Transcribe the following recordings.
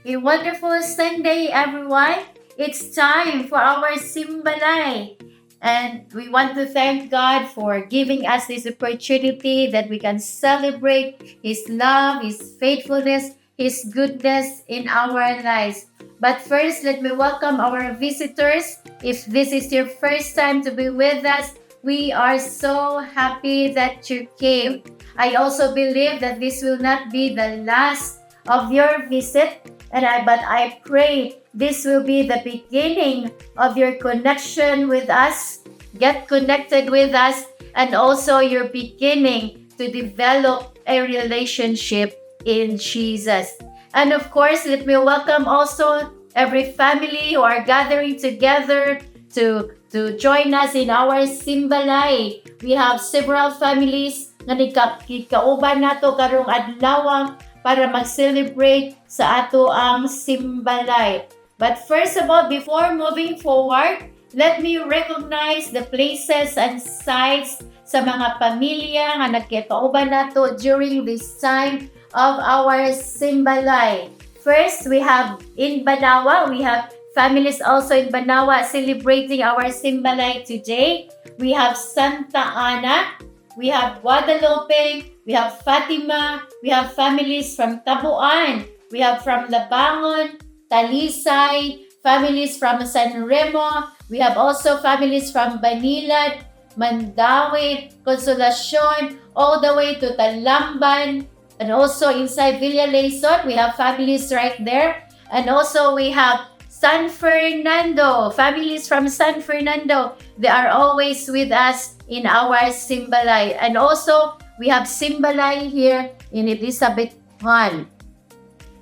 A wonderful Sunday, everyone. It's time for our Simbalay. And we want to thank God for giving us this opportunity that we can celebrate His love, His faithfulness, His goodness in our lives. But first, let me welcome our visitors. If this is your first time to be with us, we are so happy that you came. I also believe that this will not be the last of your visit, but I pray this will be the beginning of your connection with us. Get connected with us, and also you're beginning to develop a relationship in Jesus. And of course, let me welcome also every family who are gathering together to join us in our Simbalay. We have several families nga nagkauban nato karong adlaw para mag-celebrate sa ato ang Simbalay. But first of all, before moving forward, let me recognize the places and sites sa mga pamilya nga nagkikauban nato during this time of our Simbalay. First, we have in Banawa, we have families also in Banawa celebrating our Simbalay today. We have Santa Ana, we have Guadalupe, we have Fatima, we have families from Tabuan, we have from Labangon, Talisay, families from San Remo, we have also families from Banilad, Mandawi, Consolacion, all the way to Talamban, and also inside Villa Leison, we have families right there, and also we have San Fernando, families from San Fernando, they are always with us in our Simbalay. And also, we have Simbalay here in Elizabeth Hall.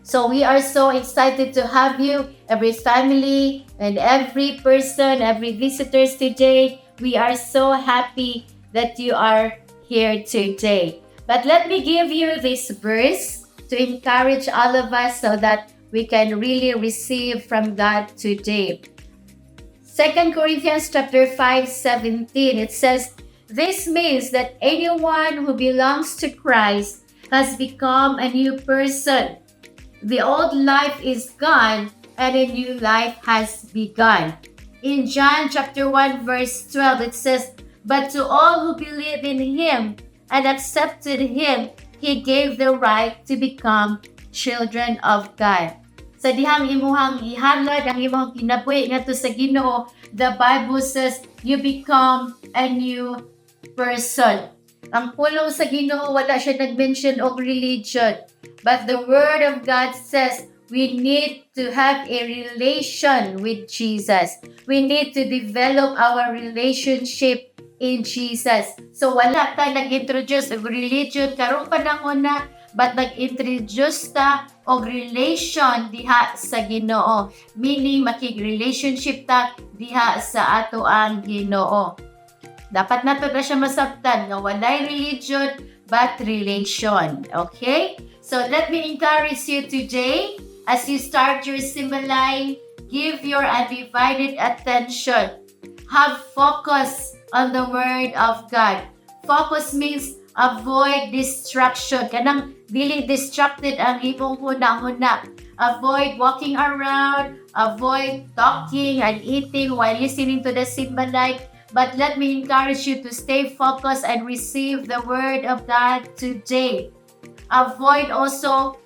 So we are so excited to have you, every family and every person, every visitors today. We are so happy that you are here today. But let me give you this verse to encourage all of us so that we can really receive from God today. 2 Corinthians chapter 5:17, it says, "This means that anyone who belongs to Christ has become a new person. The old life is gone and a new life has begun." In John chapter 1 verse 12, it says, "But to all who believe in Him and accepted Him, He gave the right to become children of God." Sa dihang imuhang ihalad ang imong kinabuhi ngadto sa Ginoo, the Bible says you become a new person. Ang pulong sa Ginoo wala siya nag-mention og religion, but the Word of God says we need to have a relation with Jesus. We need to develop our relationship in Jesus. So wala ta nag-introduce og religion karong panahon na, but nag-introduce ta og relation diha sa Ginoo. Meaning makig-relationship ta diha sa ato ang Ginoo. Dapat nato na siya masabtan nga walay religion but relation. Okay? So let me encourage you today as you start your Simbalay, give your undivided attention. Have focus on the Word of God. Focus means avoid distraction. Kanang dili distracted ang imong huna-huna. Avoid walking around, avoid talking and eating while listening to the Simbalay. But let me encourage you to stay focused and receive the Word of God today. Avoid also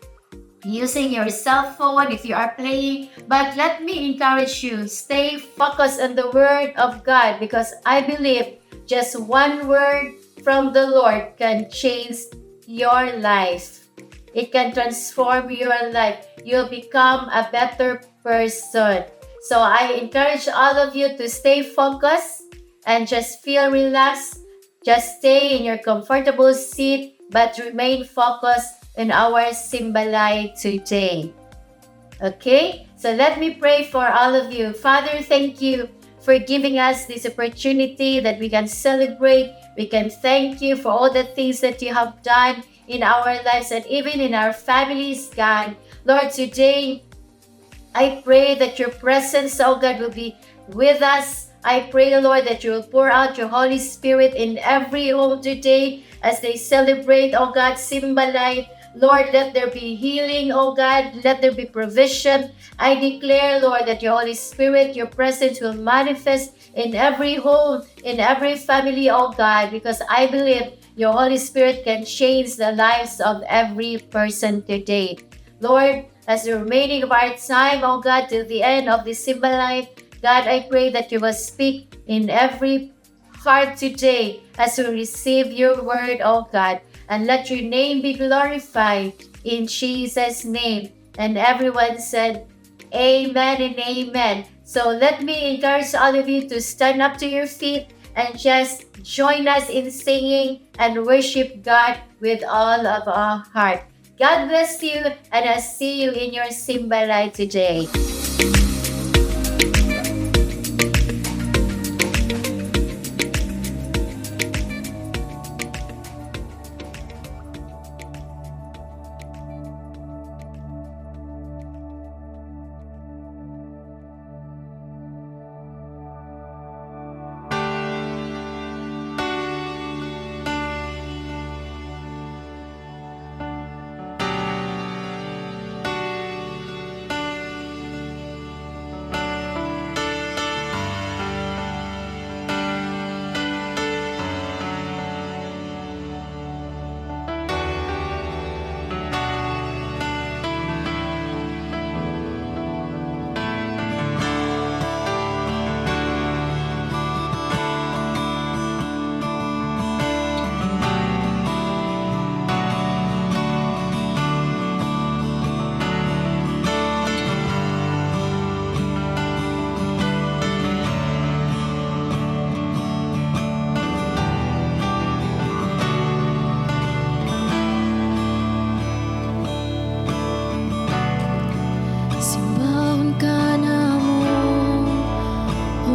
using your cell phone if you are playing. But let me encourage you, stay focused on the Word of God, because I believe just one word from the Lord can change your life. It can transform your life. You'll become a better person. So I encourage all of you to stay focused and just feel relaxed. Just stay in your comfortable seat, but remain focused in our Simbalay today. Okay? So let me pray for all of you. Father, thank you for giving us this opportunity that we can celebrate. We can thank you for all the things that you have done in our lives and even in our families, God. Lord, today, I pray that your presence, oh God, will be with us. I pray, Lord, that you will pour out your Holy Spirit in every home today as they celebrate, oh God, Simbalay. Lord, let there be healing, oh God. Let there be provision. I declare, Lord, that your Holy Spirit, your presence will manifest in every home, in every family, oh God, because I believe your Holy Spirit can change the lives of every person today. Lord, as the remaining of our time, oh God, till the end of this Simba life, God, I pray that you will speak in every heart today as we receive your word, oh God, and let your name be glorified in Jesus' name. And everyone said, Amen and amen. So let me encourage all of you to stand up to your feet and just join us in singing and worship God with all of our heart. God bless you, and I'll see you in your Simba Life today. Simbahon ka namon, O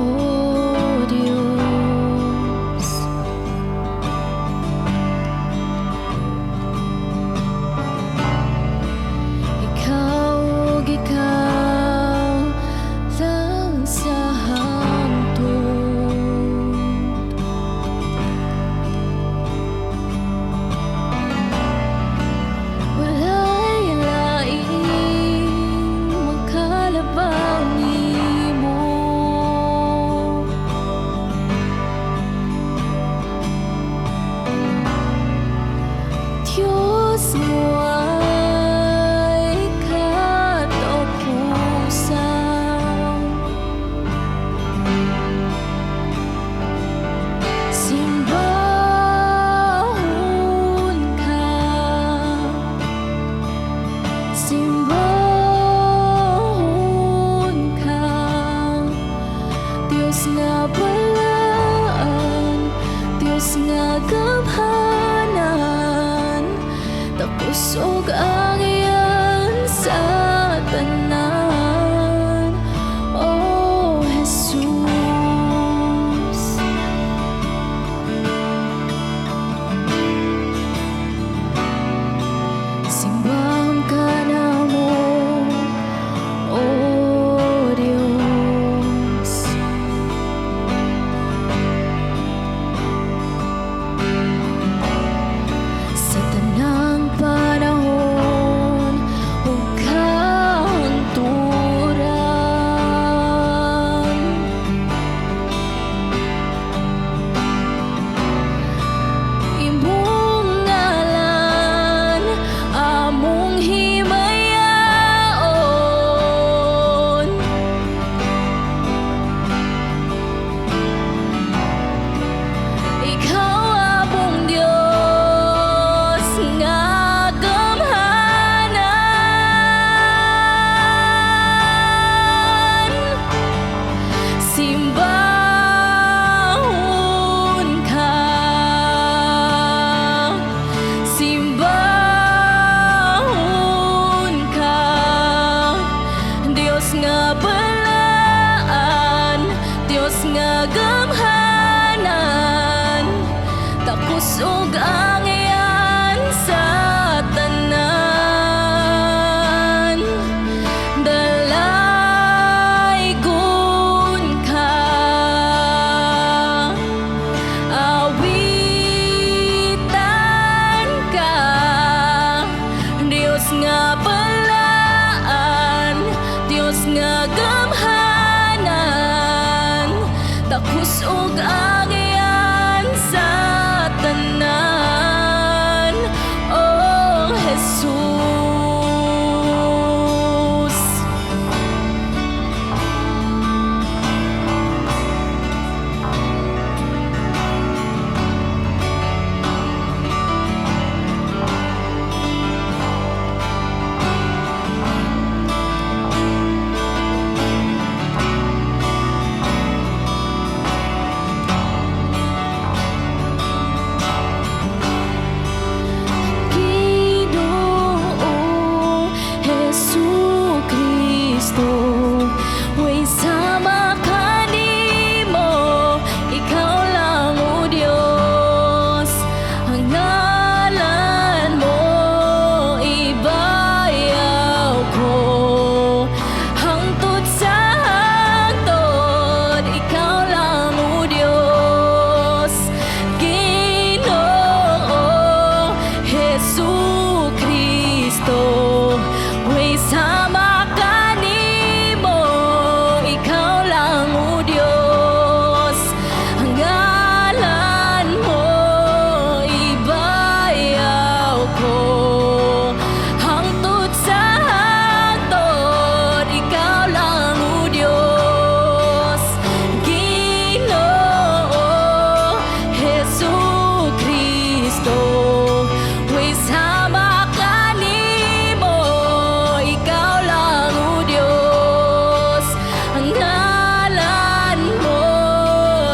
Diyos. Ikaw lang sa hangtod. Walay laing makalabaw nimo. Diyos mo ay katapusan. Simbahon ka, simbahon ka, Diyos nga balaan, Diyos nga gamhanan, tapos og angyan sa tanan, O Jesus. Simbahon ka namon, nga balaan, Dios nga gamhanan, takos ug angyan sa tanan. Oh Jesus, Ginoong Jesucristo, way sama kanimo, ikaw lang o Dios. Ang ngalan mo ibayaw ko, hangtod sa hangtod, ikaw lang o Dios. Ginoong Jesucristo, way sama kanimo, ikaw lang o Dios. Ang ngalan mo ibayaw ko, hangtod sa hangtod, ikaw lang o Dios. Ginoo Jesucristo, way sama kanimo, ikaw lang o Dios. Ang ngalan mo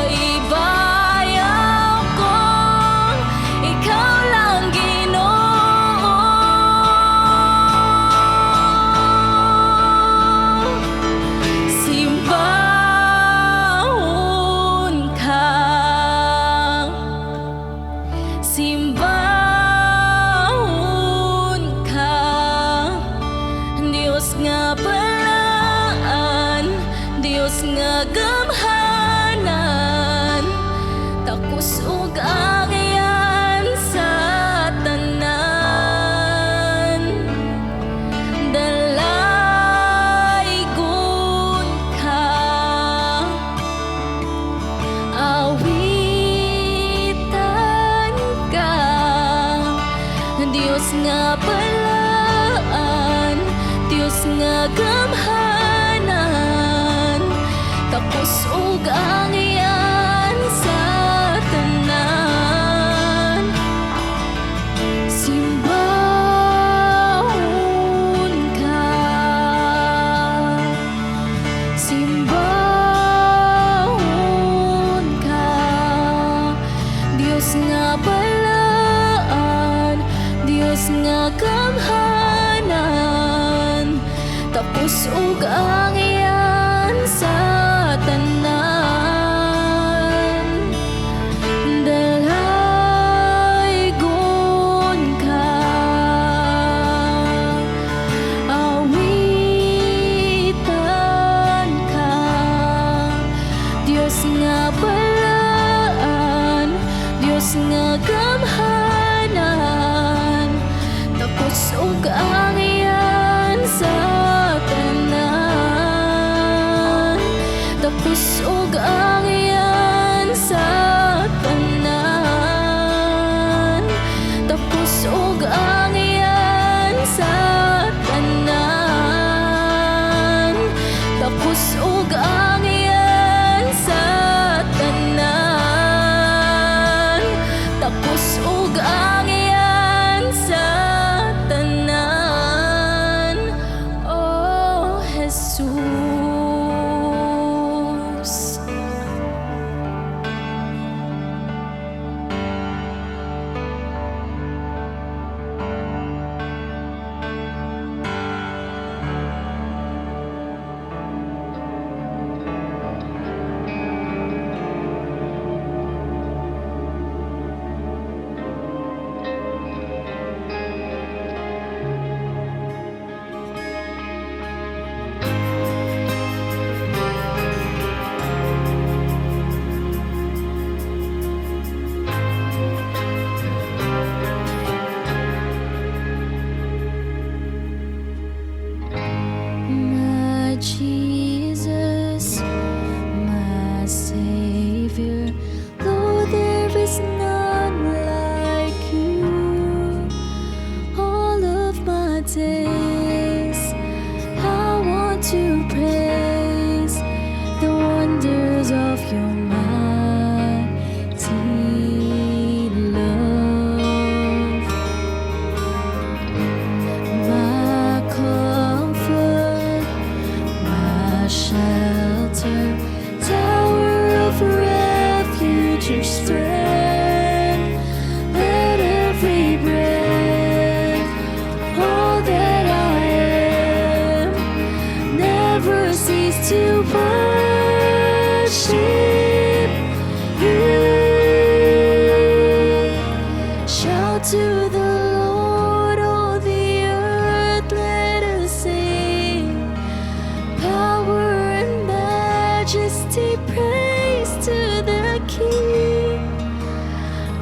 ibayaw ko, ikaw lang Ginoo. Simbahon ka, simbahon ka, Dios nga balaan, Dios nga gamhanan, takos ug angyan sa tanan. Dalaygon ka, awitan ka, Dios nga balaan, Dios nga gamhanan, takos ug angyan sa tanan. Simbahon ka, simbahon ka, Dios nga balaan, Dios nga gamhanan, tapos ug angyan sa tanan. Dalaygon ka, awitan ka, Dios nga balaan, Dios nga gamhanan, tapos ug angyan sa tanan. Jesus, my Savior, Lord, there is none like you. All of my days, I want to praise the wonders of your mighty love. My comfort, my shelter, tower of refuge and strength. Let every breath, all that I am, never cease to worship you. Shout to the Lord, all the earth, let us sing. Power and majesty, praise to the King.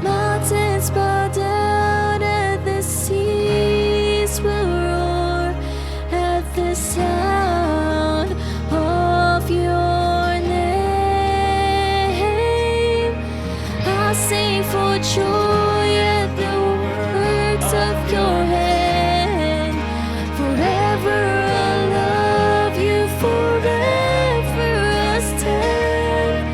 Mountains bow down and the seas will roar at the sound of your name. I sing for joy at the works of your hand. Forever I'll love you, forever I'll stand.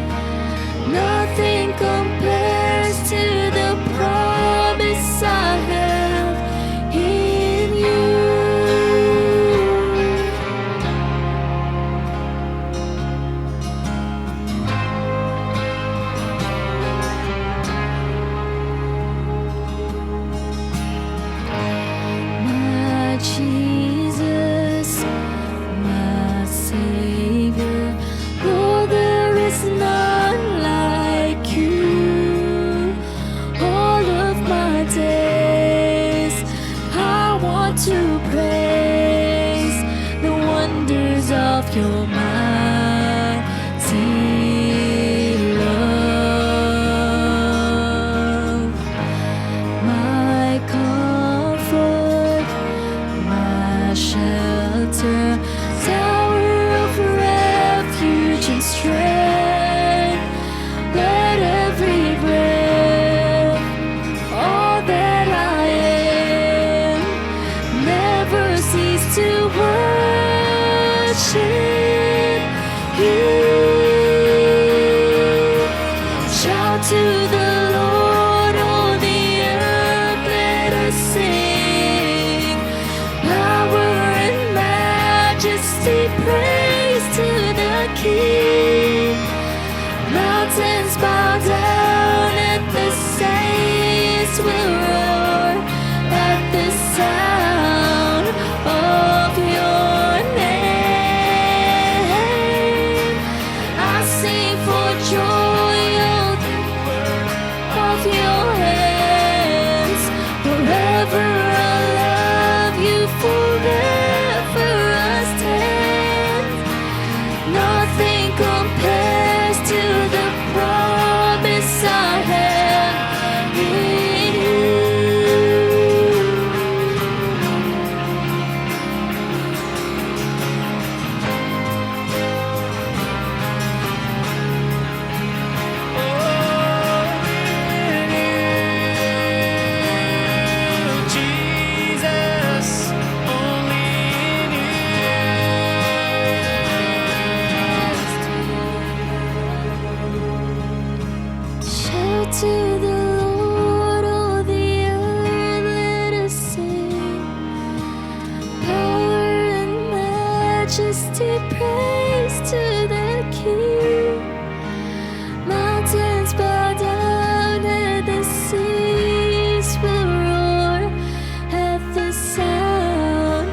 Nothing compares to the promise I have in you. My Jesus, my Savior, Lord, there is none like you. All of my days, I want to praise the wonders of your mighty love. My comfort, my shelter, tower of refuge and strength. Let every breath, all that I am, never cease to worship you. Shout to the Lord, all the earth, let us sing. Power and majesty, praise to the King. Mountains bow down and the saints will roar at the sound of your name. I sing for joy of your hands. Forever I'll love you, forever I'll stand. Nothing compares to the promise I have in you. Jesus, only in you. Shout to the Lord, all the earth, let us sing. Power and majesty, praise to the King. Mountains bow down and the seas will roar at the sound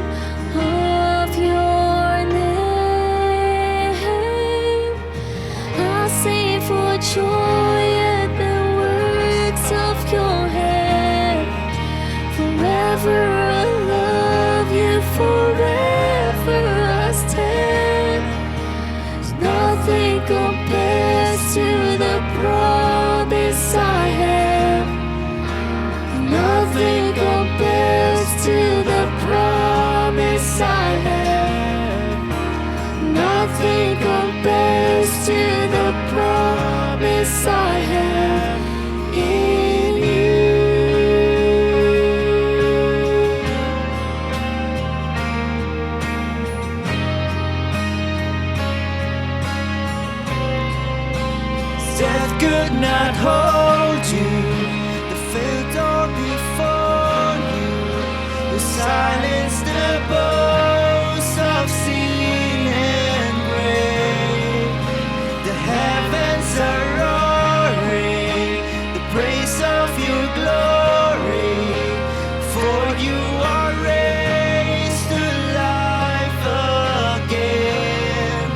of your name. I sing for joy at the works of your hand. Forever I'll love you, forever I'll stand. There's nothing could not hold you. The failed door before you. You silenced the boast of sin and grave. The heavens are roaring, the praise of your glory. For you are raised to life again.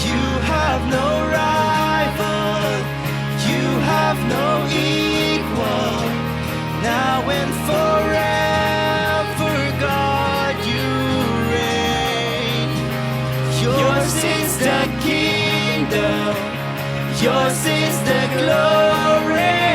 You have no rival, you have no equal. Now and forever, God, you reign. Yours is the kingdom, yours is the glory,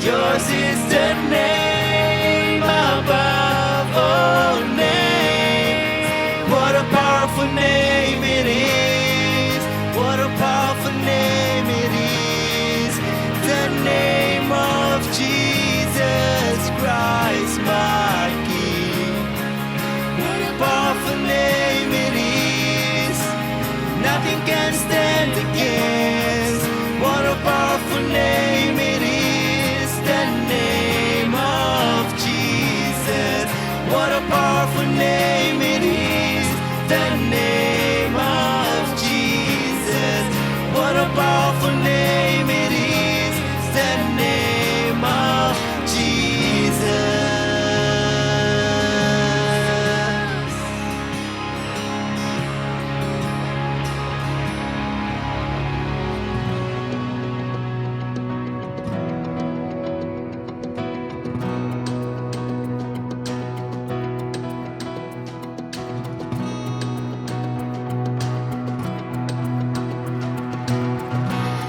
yours is the name above all names. What a powerful name it is, what a powerful name it is. The name of Jesus Christ, my King. What a powerful name it is, nothing can stand against. What a powerful name it is, the name of Jesus. What a powerful name it is, the name of Jesus. What a powerful name it is, the name of Jesus.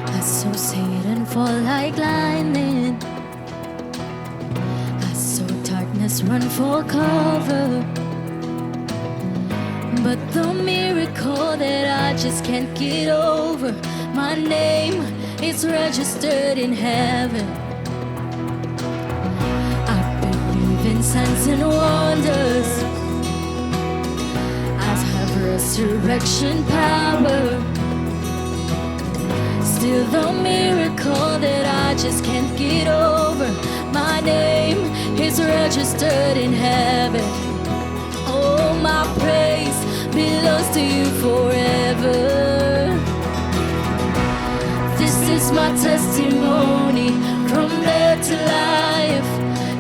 I saw Satan fall like lightning. I saw darkness run for cover. But the miracle that I just can't get over, my name is registered in heaven. I believe in signs and wonders. I have resurrection power. Still the miracle that I just can't get over, my name is registered in heaven. Oh, my praise belongs to you forever. This is my testimony from death to life,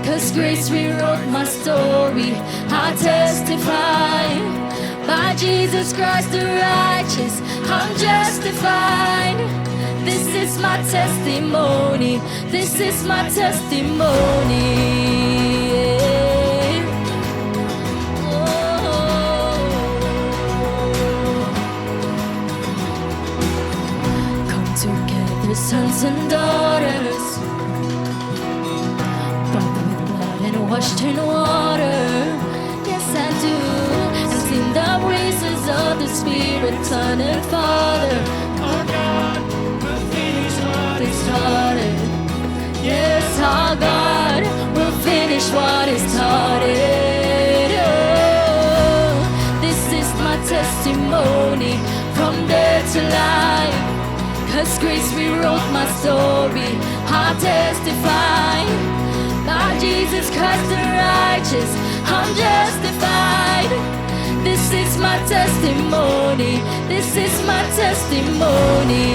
'cause grace rewrote my story. I testify, by Jesus Christ the righteous, I'm justified. This is my testimony, this is my testimony. Come together, sons and daughters, bought with blood and washed in water. Yes, I do. And sing the praises of the Spirit, Son and Father. Our God will finish what It started. Yes, our God will finish what is started. Oh, this is my testimony from death to life, 'cause grace rewrote my story. I testify, by Jesus Christ the righteous, I'm justified. This is my testimony, this is my testimony.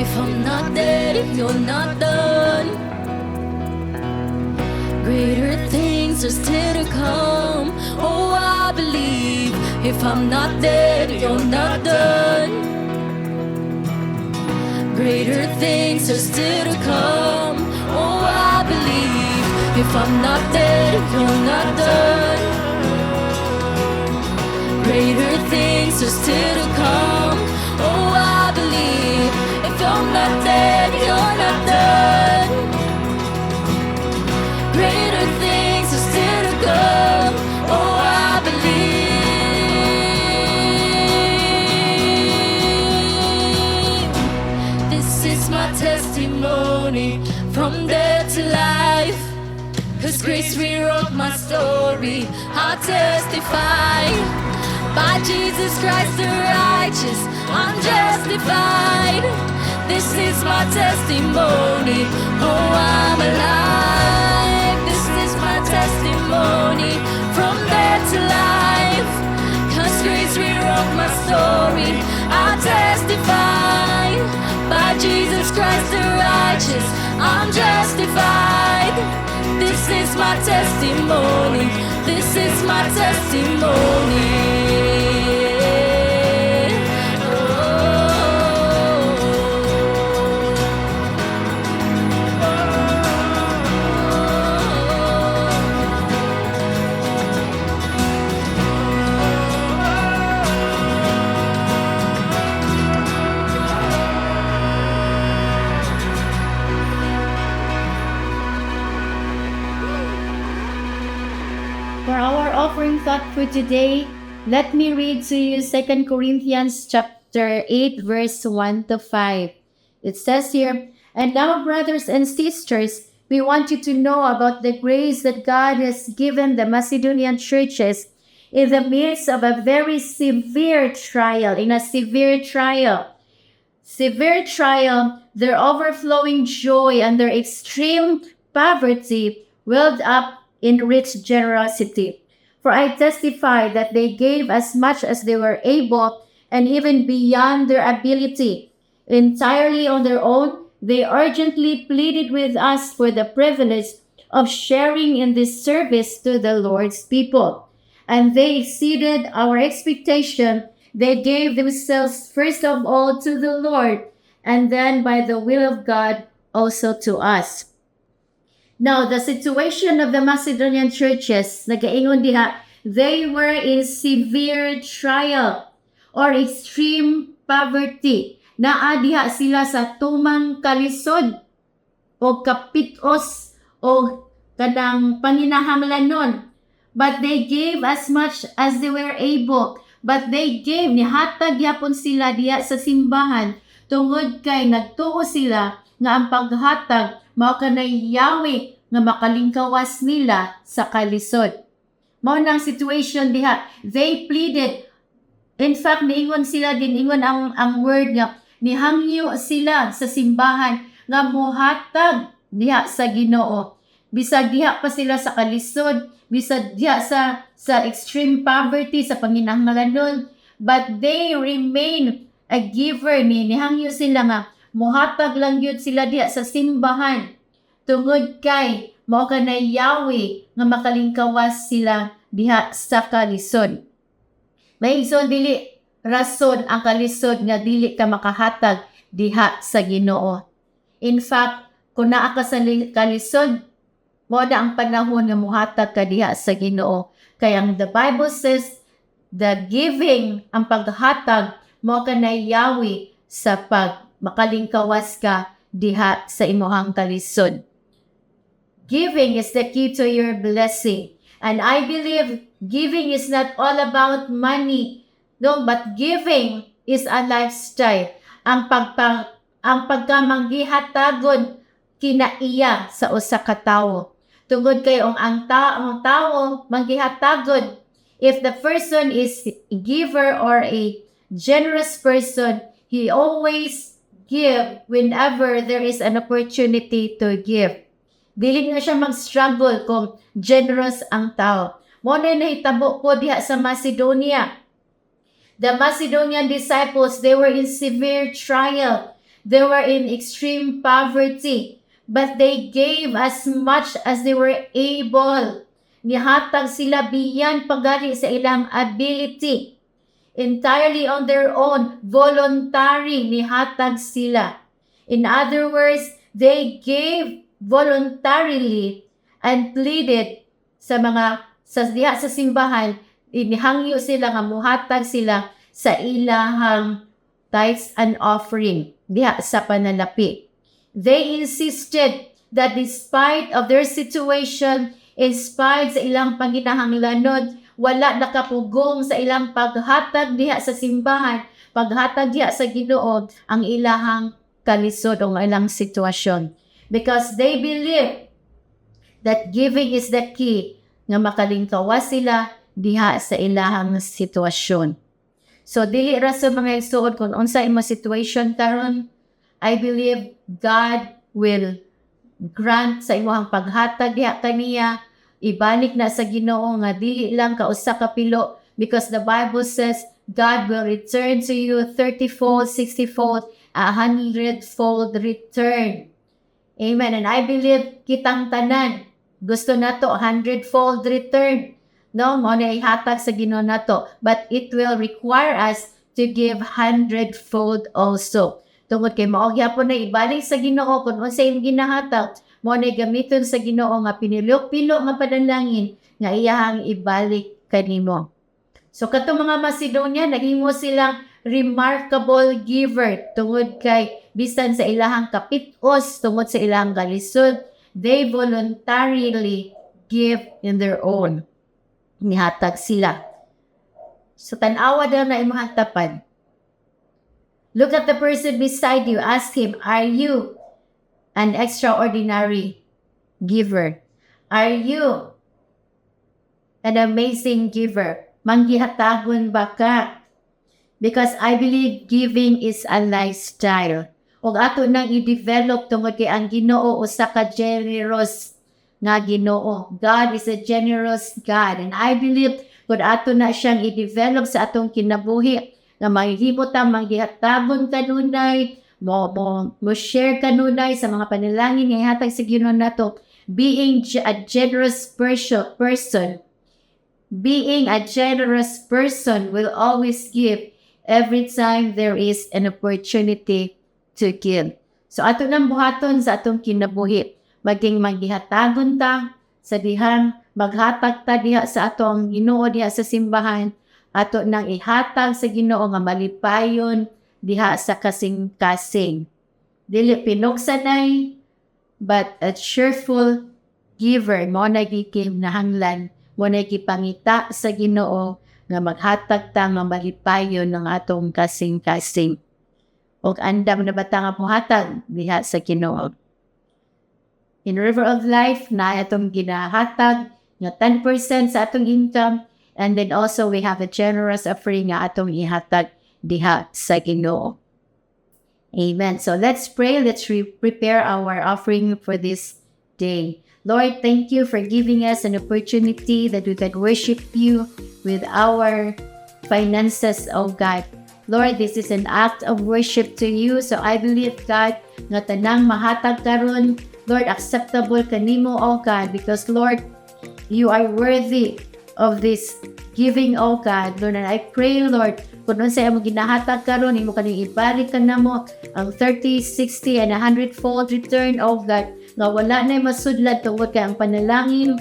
If I'm not dead, you're not done. Greater things are still to come. Oh, I believe. If I'm not dead, you're not done. Greater things are still to come. Oh, I believe. If I'm not dead, you're not done. Greater things are still to come. Oh, I believe. If I'm not dead, you're not done. Greater things are still to come. Oh, I believe. This is my testimony. testimony from death to life. Cause grace rewrote my story. I testify by Jesus Christ the righteous, I'm justified. This is my testimony. Oh, I'm alive. This is my testimony from death to life. Cause grace rewrote my story. I testify by Jesus Christ the righteous, I'm justified. This is my testimony. This is my testimony. For our offering thought for today, let me read to you 2 Corinthians chapter 8, verse 1 to 5. It says here, "And now, brothers and sisters, we want you to know about the grace that God has given the Macedonian churches in the midst of a very severe trial." In a severe trial, their overflowing joy and their extreme poverty welled up in rich generosity. For I testify that they gave as much as they were able and even beyond their ability. Entirely on their own, they urgently pleaded with us for the privilege of sharing in this service to the Lord's people. And they exceeded our expectation. They gave themselves first of all to the Lord, and then by the will of God also to us. Now, the situation of the Macedonian churches, nagaingon diha, they were in severe trial or extreme poverty. Naa diha sila sa tumang kalisod o kapitos o kanang panginahanglanon. But they gave as much as they were able. But they gave, nihatag yapon sila diha sa simbahan tungod kay nagtuo sila nga ang paghatag mao kanay Yahweh nga makalingkawas nila sa kalisod. Mao nang situation diha. They pleaded. In fact, niingon sila din, ingon ang word nga, nihangyo sila sa simbahan nga mohatag diha sa Ginoo. Bisag diha pa sila sa kalisod, bisag diha sa extreme poverty, sa panginahanglanon, but they remain a giver. Nihangyo sila nga mohatag lang yun sila diha sa simbahan tungod kay mao kanay Yahweh nga makalingkawas sila diha sa kalisod. Maigsoon dili rason ang kalisod nga dili ka makahatag diha sa Ginoo. In fact, kung naa ka sa kalisod, mo na ang panahon nga mohatag ka diha sa Ginoo. Kaya the Bible says, the giving, ang paghatag, mo kanay Yahweh sa pag makalingkawas ka diha sa imuhang kalisod. Giving is the key to your blessing. And I believe giving is not all about money. No, but giving is a lifestyle. Ang pagkamanggihatagon kinaiya sa usa ka tawo. Tungod kay ang tawo manggihatagon, if the person is a giver or a generous person, he always give whenever there is an opportunity to give. Dili na siya mag-struggle kung generous ang tao. Mo na nahitabo po diha sa Macedonia. The Macedonian disciples, they were in severe trial. They were in extreme poverty. But they gave as much as they were able. Nihatag sila biyan pagari sa ilang ability. Entirely on their own, voluntary, nihatag sila. In other words, they gave voluntarily and pleaded sa diha sa simbahan, inihangyo sila nga muhatag sila sa ilahang tithes and offering diha sa panalapi. They insisted that despite of their situation, in spite sa ilang panginahanglanon, wala nakapugong sa ilang paghatag diha sa simbahan, paghatag diha sa Ginoo ang ilahang kalisod o ilang sitwasyon. because they believe that giving is the key nga makalingkawas sila diha sa ilahang sitwasyon. So dili ra sa mga igsuon kung unsa imong situation karon, I believe God will grant sa imong paghatag diha kaniya, ibalik na sa Ginoo nga dili lang ka usa ka pilo, because the Bible says God will return to you 30-fold, 60-fold, 100-fold return. Amen. And I believe kitang tanan gusto nato 100-fold return. No, mo na ihatag sa Ginoo nato, but it will require us to give 100-fold also. Tungod kay mao gyapon na ibalik sa Ginoo kung unsa imong ginahatag, mo na gamiton sa Ginoo nga pinilok-pilok nga panalangin nga iyahang ibalik kanimo. So katong mga Macedonia nahimo silang remarkable giver tungod kay bisan sa ilahang kapit-os, tungod sa ilahang kalisod, they voluntarily give in their own. Nihatag sila. So tanawa daw na imong tapan. Look at the person beside you. Ask him, are you an extraordinary giver? Are you an amazing giver? Manggihatagon ba ka? Because I believe giving is a lifestyle. O ato nang i-develop tungod kay ang Ginoo usa ka generous nga Ginoo. God is a generous God. And I believe kung ato na siyang i-develop sa atong kinabuhi, na mahihimo ta manggihatagon kanunay, mo share kanunay sa mga panalangin nga ihatag sa Ginoo nato, being a generous person. Being a generous person will always give every time there is an opportunity to give. So ato nang buhaton sa atong kinabuhi, maging manggihatagon ta sa dihang maghatag ta diha sa atong Ginoo diha sa simbahan, ato nang ihatag sa Ginoo nga malipayon diha sa kasing-kasing. Dili pinugsanay, but a cheerful giver mo na gikinahanglan, mo na gipangita sa Ginoo nga maghatag ta nga malipayon ng atong kasing-kasing. Og andam na bata nga buhatag diha sa Ginoo. In River of Life na atong ginahatag nga 10% sa atong income, and then also we have a generous offering nga atong ihatag diha sa Ginoo. Amen. So let's pray. Let's prepare our offering for this day. Lord, thank you for giving us an opportunity that we can worship you with our finances, oh God. Lord, this is an act of worship to you. So I believe, God, nga tanang mahatag karon, Lord, acceptable kanimo, oh God, because Lord, you are worthy of this giving, oh God. Lord, and I pray, Lord, kung sa imo ginahatag karon, imo kaning ibalik ka namo ang 30, 60, and 100-fold return, oh God, nga wala na masudlad tungod kay ang panalangin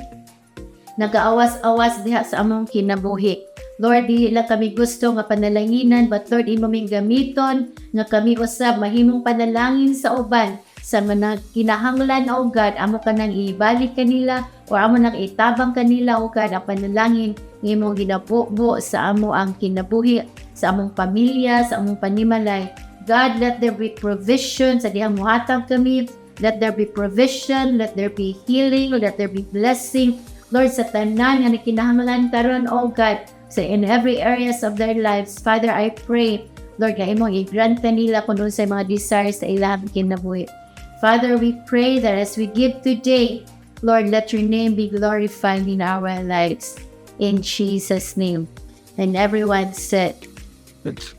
nagaawas-awas diha sa among kinabuhi. Lord, dili lang kami gusto nga panalanginan, but Lord, imo ming gamiton nga kami usab mahimong panalangin sa uban sa mga kinahanglan, o God, amo ka nang ibalik kanila o amo nang itabang kanila, o God, ang panalangin nga imong ginabubo sa amo ang kinabuhi, sa among pamilya, sa among panimalay. God, let there be provision sa dihang muhatag kami. Let there be provision, let there be healing, let there be blessing. Lord, sa tanan nga kinahanglan karon, oh God, so in every areas of their lives, Father, I pray, Lord, nga imong i-grant nila kung sa mga desires sa ilang kinabuhi. Father, we pray that as we give today, Lord, let your name be glorified in our lives. In Jesus' name. And everyone said,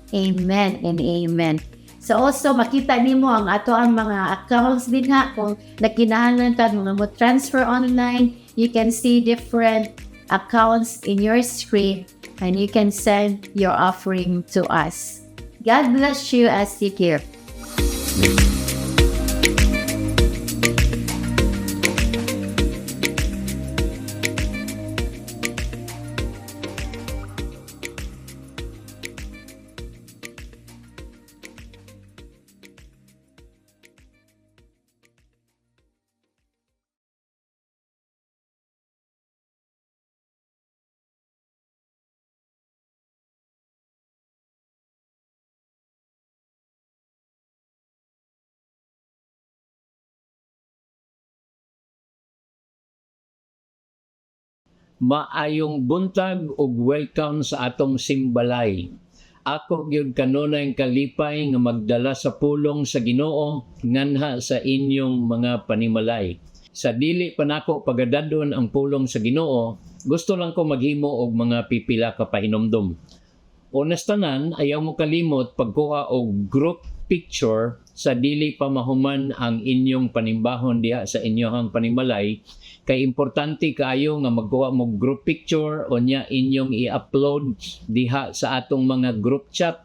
Amen and Amen. So also, makita nimo ang ato ang mga accounts din ha. Kung nakinahanglan ka mga mo transfer online, you can see different accounts in your screen and you can send your offering to us. God bless you as you give. Maayong buntag ug welcome sa atong simbalay. Ako gyud kanunay kalipay nga magdala sa pulong sa Ginoo nganha sa inyong mga panimalay. Sa dili pa nako pagadadon ang pulong sa Ginoo, gusto lang ko maghimo og mga pipila ka pahinomdom. Honestanan, ayaw mo kalimot pagkuha og group picture sa dili pa mahuman ang inyong panimbahon diha sa inyong panimalay. Kay importante kaayo nga magkuha mo group picture o nya inyong i-upload diha sa atong mga group chat.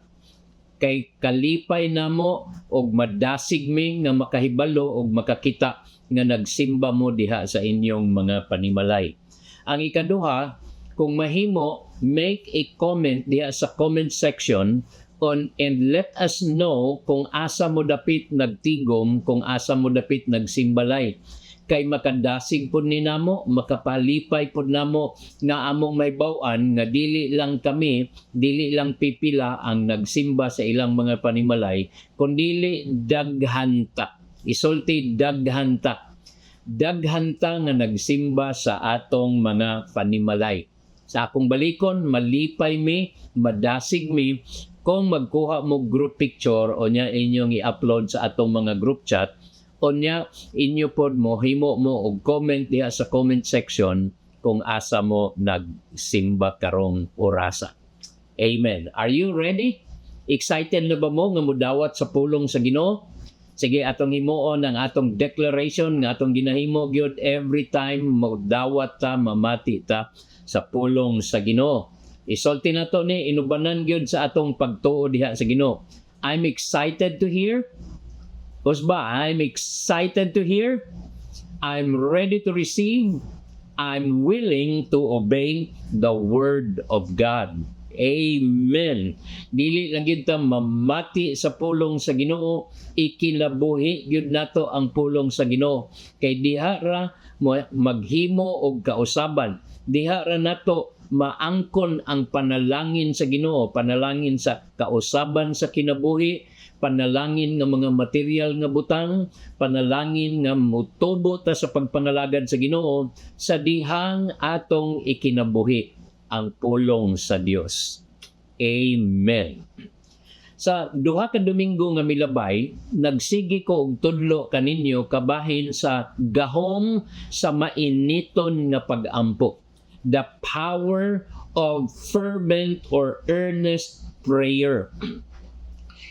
Kay kalipay namo og madasig mi nga makahibalo og makakita nga nagsimba mo diha sa inyong mga panimalay. Ang ikaduha, kung mahimo, make a comment diha sa comment section and let us know kung asa mo dapit nagtigom, kung asa mo dapit nagsimbalay. Kay makadasig pud ni namo, makapalipay pud namo nga among may baw-an nga dili lang kami, dili lang pipila ang nagsimba sa ilang mga panimalay, kundi daghanta. Isulti daghanta. Daghanta nga nagsimba sa atong mga panimalay. Sa akong balikon, malipay mi, madasig mi kung magkuha mo group picture o nya inyong i-upload sa atong mga group chat. Onya, inyo pod mo, himo mo og comment diha sa comment section kung asa mo nagsimba karong orasa. Amen. Are you ready? Excited na ba mo nga mudawat sa pulong sa Ginoo? Sige, atong himuon ang atong declaration nga atong ginahimo gyud every time mudawat ta, mamati ta sa pulong sa Ginoo. Isulti na to ni inubanan gyud sa atong pagtuo diha sa Ginoo. I'm excited to hear. Ba, I'm excited to hear. I'm ready to receive. I'm willing to obey the word of God. Amen. Dili lang gyud ta mamati sa pulong sa Ginoo, ikinabuhi gyud nato ang pulong sa Ginoo. Kay diha ra maghimo og kausaban. Diha ra nato maangkon ang panalangin sa Ginoo, panalangin sa kausaban sa kinabuhi, panalangin nga mga material nga butang, panalangin nga mutubo ta sa pagpanalagad sa Ginoo sa dihang atong ikinabuhi ang pulong sa Dios. Amen. Sa duha ka Domingo nga milabay, nagsigi ko og tudlo kaninyo kabahin sa gahom sa mainiton nga pag-ampo. The power of fervent or earnest prayer.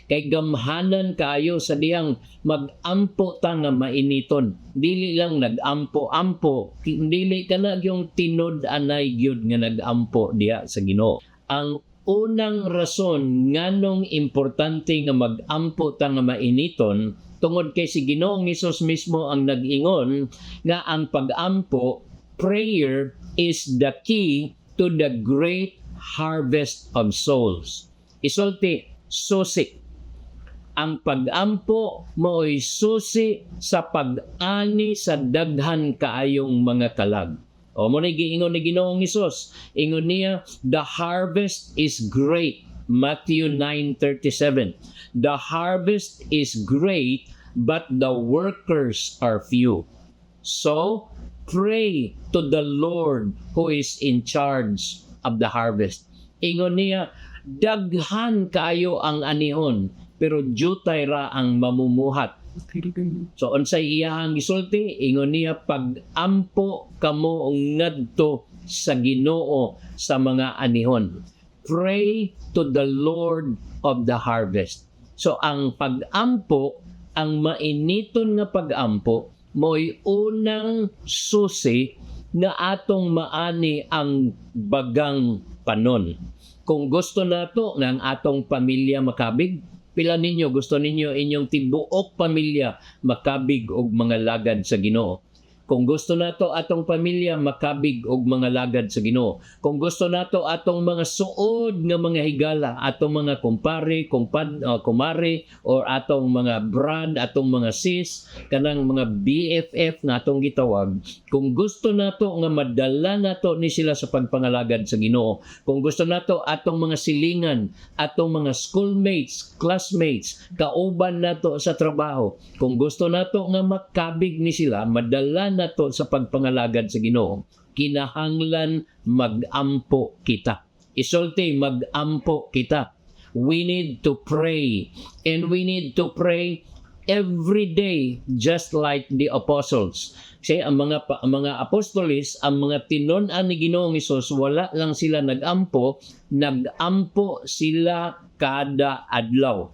Kay gamhanan kayo sa diyang mag-ampo ta nga mainiton. Dili lang nag-ampo-ampo, dili ka na yung tinod-anay gyud nga nag-ampo diha sa Ginoo. Ang unang rason nganong importante nga mag-ampo ta nga mainiton tungod kay si Ginoong Hesus mismo ang nag-ingon nga ang pag-ampo, prayer is the key to the great harvest of souls. Isulti, susi. Ang pag-ampo mao'y susi sa pag-ani sa daghan kaayong mga kalag. O mo ni giingon ni Ginoong Hesus, ingon niya, the harvest is great. Matthew 9:37. The harvest is great, but the workers are few. So, pray to the Lord who is in charge of the harvest. Ingon niya, daghan kayo ang anihon, pero jutay ra ang mamumuhat. So unsay iyahang gisulti, ingon niya pag-ampo kamo ngadto sa Ginoo sa mga anihon. Pray to the Lord of the harvest. So ang pag-ampo, ang mainiton nga pag-ampo, mo'y unang susi na atong maani ang bagang panon. Kung gusto nato ng atong pamilya makabig, pila ninyo gusto ninyo inyong tibuok pamilya makabig og mga lagad sa Ginoo. Kung gusto nato atong pamilya makabig og mga lagad sa Ginoo. Kung gusto nato atong mga suod nga mga higala, atong mga kumpare, kumare or atong mga brad, atong mga sis, kanang mga BFF nga atong gitawag, kung gusto nato nga madala nato ni sila sa pagpangalagad sa Ginoo, kung gusto nato atong mga silingan, atong mga schoolmates, classmates, kauban nato sa trabaho, kung gusto nato nga makabig ni sila, madala nato sa pagpangalagad sa Ginoo, kinahanglan mag-ampo kita. Isulti, mag-ampo kita. We need to pray, and we need to pray every day just like the apostles. Kasi ang mga apostolis, ang mga tinon-an ni Ginoong Hesus, wala lang sila nag-ampo sila kada adlaw.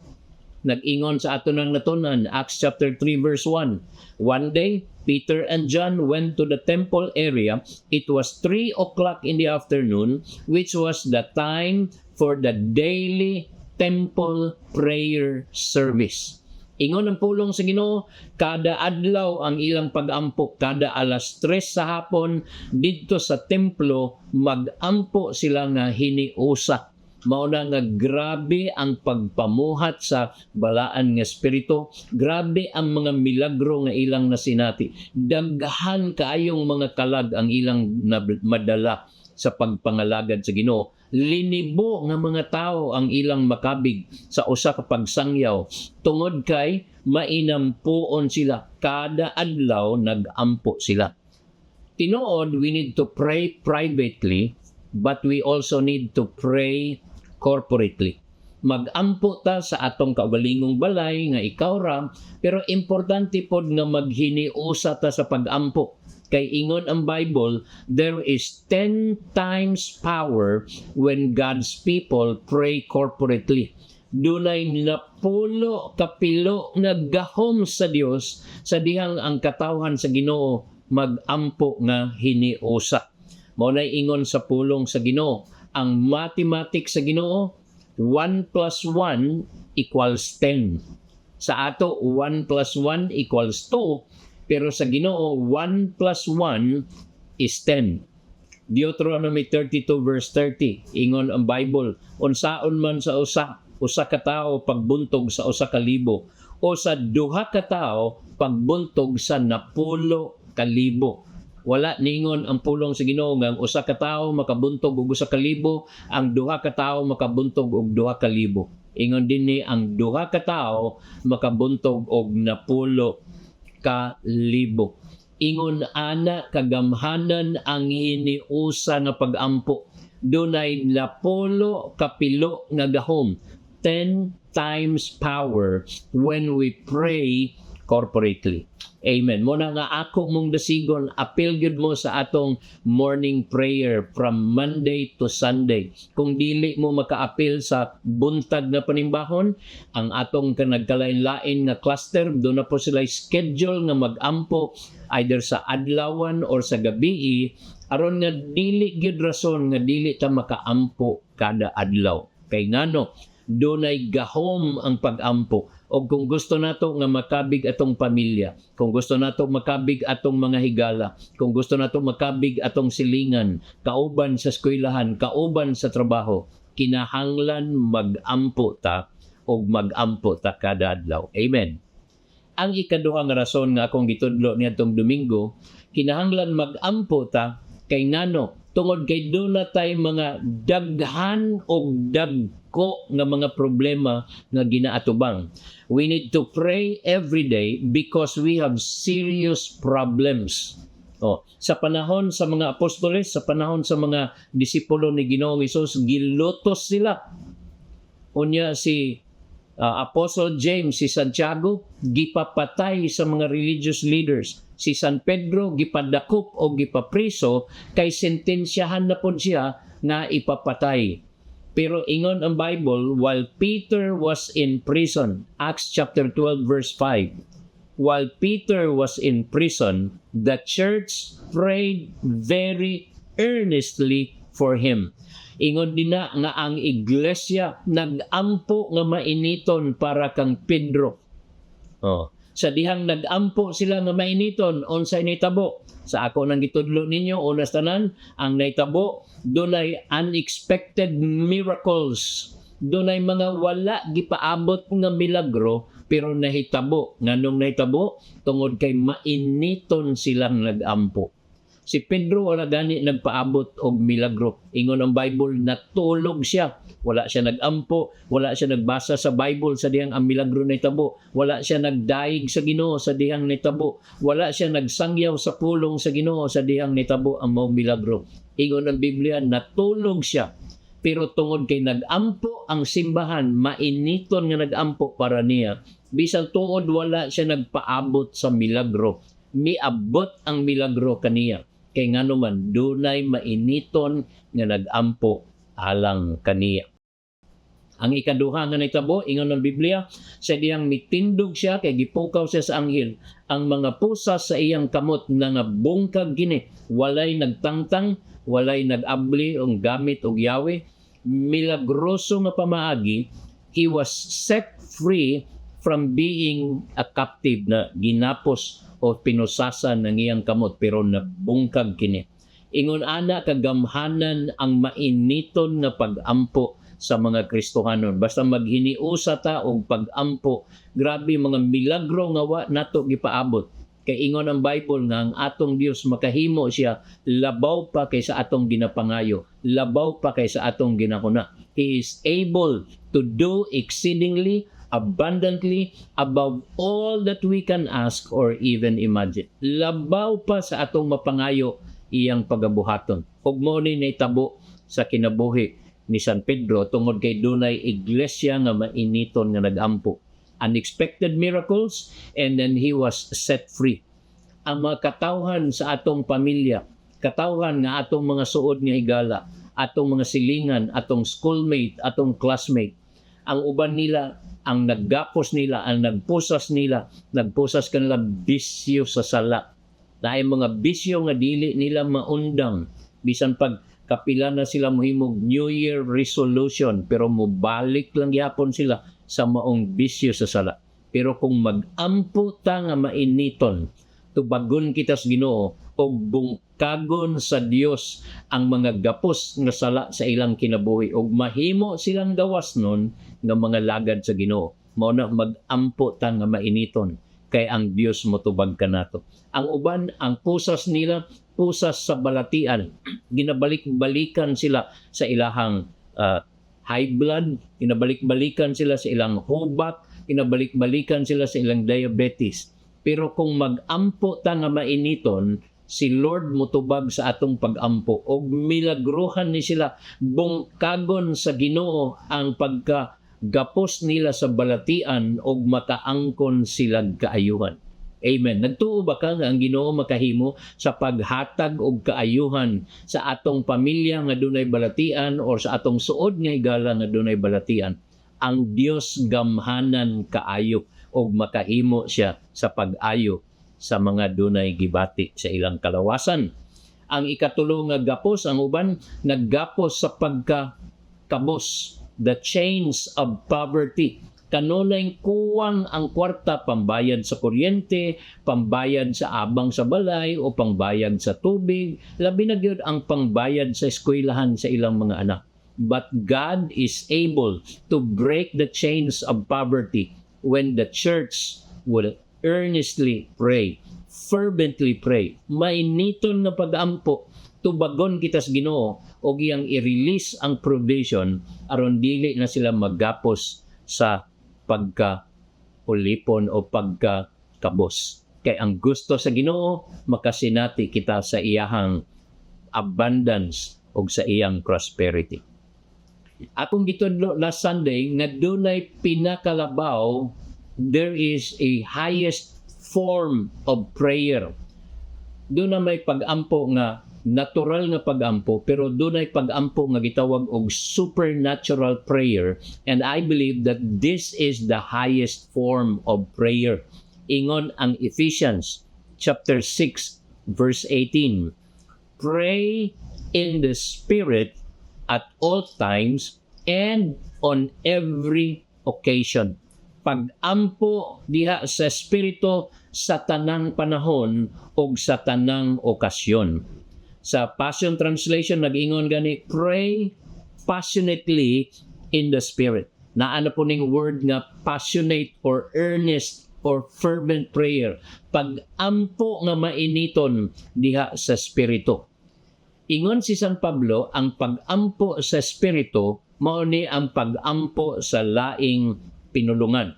Nag-ingon sa ato ng natunan, Acts chapter 3 verse 1. One day, Peter and John went to the temple area. It was 3 o'clock in the afternoon, which was the time for the daily temple prayer service. Ingon ang pulong sa Ginoo, kada adlaw ang ilang pag-ampo, kada alas 3 sa hapon didto sa templo, mag-ampo sila nga hiniusa. Mauna nga grabe ang pagpamuhat sa balaan nga espiritu, grabe ang mga milagro nga ilang nasinati. Daghan kaayong mga kalag ang ilang madala sa pagpangalagad sa Ginoo. Linibo nga mga tao ang ilang makabig sa usa ka pagsangyaw tungod kay mainampuon sila, kada adlaw nag-ampo sila. Tinuod, we need to pray privately, but we also need to pray corporately. Mag-ampo ta sa atong kaugalingong balay nga ikaw ra, pero importante pod nga maghiniusa ta sa pag-ampo. Kay ingon ang Bible, there is 10 times power when God's people pray corporately. Dunay napulo kapilo nga gahom sa Dios sa dihang ang katawhan sa Ginoo mag-ampo nga hiniusa. Mao nay ingon sa pulong sa Ginoo, ang mathematics sa Ginoo, 1 plus 1 equals 10. Sa ato, 1 plus 1 equals 2, pero sa Ginoo, 1 plus 1 is 10. Deuteronomy 32 verse 30, ingon ang Bible, unsaon man sa usa ka tawo pagbuntog sa usa ka libo, o sa duha ka tawo pagbuntog sa 10,000. Wala ningon ang pulong sa Ginoo nga ang usa ka tawo makabuntog og usa ka libo, ang duha ka tawo makabuntog og 2,000. Ingon dinhi ang duha ka tawo makabuntog og 10,000. Ingon ana kagamhanan ang hiniusa nga pag-ampo. Dunay 10 kapilo nga gahom, 10 times power when we pray corporately. Amen. Muna nga ako mong dasigon, appeal gyud mo sa atong morning prayer from Monday to Sunday. Kung dili mo maka-appeal sa buntag na panimbahon, ang atong kanagkalain-lain nga cluster, doon na po sila schedule nga mag-ampo either sa adlawan or sa gabi, aron nga dili gyud rason nga dili ta maka-ampo kada adlaw. Kay ngano, dunay gahom ang pag-ampo. O kung gusto nato nga makabig atong pamilya, kung gusto nato makabig atong mga higala, kung gusto nato makabig atong silingan, kauban sa eskwelahan, kauban sa trabaho, kinahanglan mag-ampo ta o mag-ampo ta kada adlaw. Amen. Ang ikaduha nga rason nga akong gitudlo niadtong Domingo, kinahanglan mag-ampo ta kay ngano, tungod kay doon na tayo mga daghan o dagko nga mga problema nga ginaatubang. We need to pray every day because we have serious problems. Sa panahon sa mga apostoles, sa panahon sa mga disipulo ni Ginoong Hesus, gilutos sila. Unya si Apostle James, si Santiago, gipapatay sa mga religious leaders. Si San Pedro, gipadakop o gipapriso, kay sentensyahan na po siya na ipapatay. Pero ingon ang Bible, while Peter was in prison, Acts chapter 12 verse 5, while Peter was in prison, the church prayed very earnestly for him. Ingon din na nga ang iglesia nag-ampo nga mainiton para kang Pedro. Sa dihang nag-ampo sila nga mainiton, unsay nitabo? Sa ako nang gitudlo ninyo, unas tanan, ang naitabo, dunay unexpected miracles. Dunay mga wala gipaabot nga milagro, pero nahitabo. Nganong nahitabo? Tungod kay mainiton silang nag-ampo. Si Pedro wala gani nagpaabot og milagro. Ingon ang Bible, natulog siya. Wala siya nagampo, wala siya nagbasa sa Bible sa dihang ang milagro nahitabo. Wala siya nagdaig sa Ginoo sa dihang nahitabo. Wala siya nagsangyaw sa pulong sa Ginoo sa dihang nahitabo ang mao milagro. Ingon ang Biblia, natulog siya. Pero tungod kay nagampo ang simbahan, mainiton nga nagampo para niya. Bisan tungod wala siya nagpaabot sa milagro. Miabot ang milagro kaniya. Kay ngano man dunay mainiton nga nagampo alang kaniya. Ang ikaduha nga nahitabo ingon ng Biblia, sa diyang mitindog siya kay gipukaw siya sa anghel. Ang mga pusa sa iyang kamot nga bungkag gini, walay nagtangtang, walay nagabli og gamit og yawe. Milagroso nga pamaagi, he was set free from being a captive na ginapos o pinusasan ng iyang kamot pero nabungkag kini. Ingon ana kagamhanan ang mainiton nga pag-ampo sa mga Kristohanon. Basta maghiniusa ta og pag-ampo, grabe mga milagro nga wa nato gipaabot. Kay ingon ang Bible nga ang atong Dios makahimo siya labaw pa kaysa atong ginapangayo, labaw pa kaysa atong ginakuna. He is able to do exceedingly abundantly above all that we can ask or even imagine. Labaw pa sa atong mapangayo iyang pagabuhaton. Ug mao ni nahitabo sa kinabuhi ni San Pedro tungod kay dunay iglesia nga mainiton nga nagampo. Unexpected miracles, and then he was set free. Ang mga katawhan sa atong pamilya, katawhan nga atong mga suod nga higala, atong mga silingan, atong schoolmate, atong classmate, ang uban nila, ang naggapos nila, ang nagpusas kanila bisyo sa sala. Dahil mga bisyo nga dili nila maundang, bisan pag kapila na sila mohimog New Year resolution, pero mubalik lang yapon sila sa maong bisyo sa sala. Pero kung mag-ampo ta nga mainiton, tubagon kita sa Ginoo o bungkagon sa Dios ang mga gapos nga sala sa ilang kinabuhi o mahimo silang gawas nun nga mga lagad sa Ginoo. Mao na mag-ampo ta nga mainiton kay ang Dios motubag kanato. Ang uban, ang pusas nila, pusas sa balatian. Ginabalik-balikan sila sa ilahang high blood, ginabalik-balikan sila sa ilang hubat, ginabalik-balikan sila sa ilang diabetes. Pero kung mag-ampo ta nga mainiton, si Lord motubag sa atong pag-ampo og milagruhan ni sila, bungkagon sa Ginoo ang pagkagapos nila sa balatian og makaangkon silang kaayuhan. Amen. Nagtuo ba ka nga ang Ginoo makahimo sa paghatag og kaayuhan sa atong pamilya nga dunay balatian or sa atong suod nga higala nga dunay balatian? Ang Dios gamhanan kaayo og makahimo siya sa pag-ayo sa mga dunay gibati sa ilang kalawasan. Ang ikatulo nga gapos, ang uban naggapos sa pagkakabos, the chains of poverty. Kanunay kuwang ang kwarta pambayad sa kuryente, pambayad sa abang sa balay o pangbayad sa tubig, labi na gyud ang pangbayad sa eskwelahan sa ilang mga anak. But God is able to break the chains of poverty when the church will earnestly pray, fervently pray. Mainiton nga pag-ampo, tubagon kita sa Ginoo o giyang i-release ang provision aron dili na sila maggapos sa pagka-ulipon o pagka-kabos. Kay ang gusto sa Ginoo makasinati kita sa iyahang abundance o sa iyang prosperity. Akong gitudlo last Sunday nga dunay pinakalabaw, there is a highest form of prayer. Doon na may pag-ampo nga natural nga pag-ampo, pero dunay pag-ampo nga gitawag og supernatural prayer, and I believe that this is the highest form of prayer. Ingon ang Ephesians chapter 6 verse 18. Pray in the Spirit at all times and on every occasion. Pag-ampo diha sa Espiritu sa tanang panahon o sa tanang okasyon. Sa Passion Translation, nag-ingon gani, pray passionately in the Spirit. Naano po ning word nga passionate or earnest or fervent prayer. Pag-ampo nga mainiton diha sa Espiritu. Ingon si San Pablo, ang pag-ampo sa Espiritu mao ni ang pag-ampo sa laing pinulungan.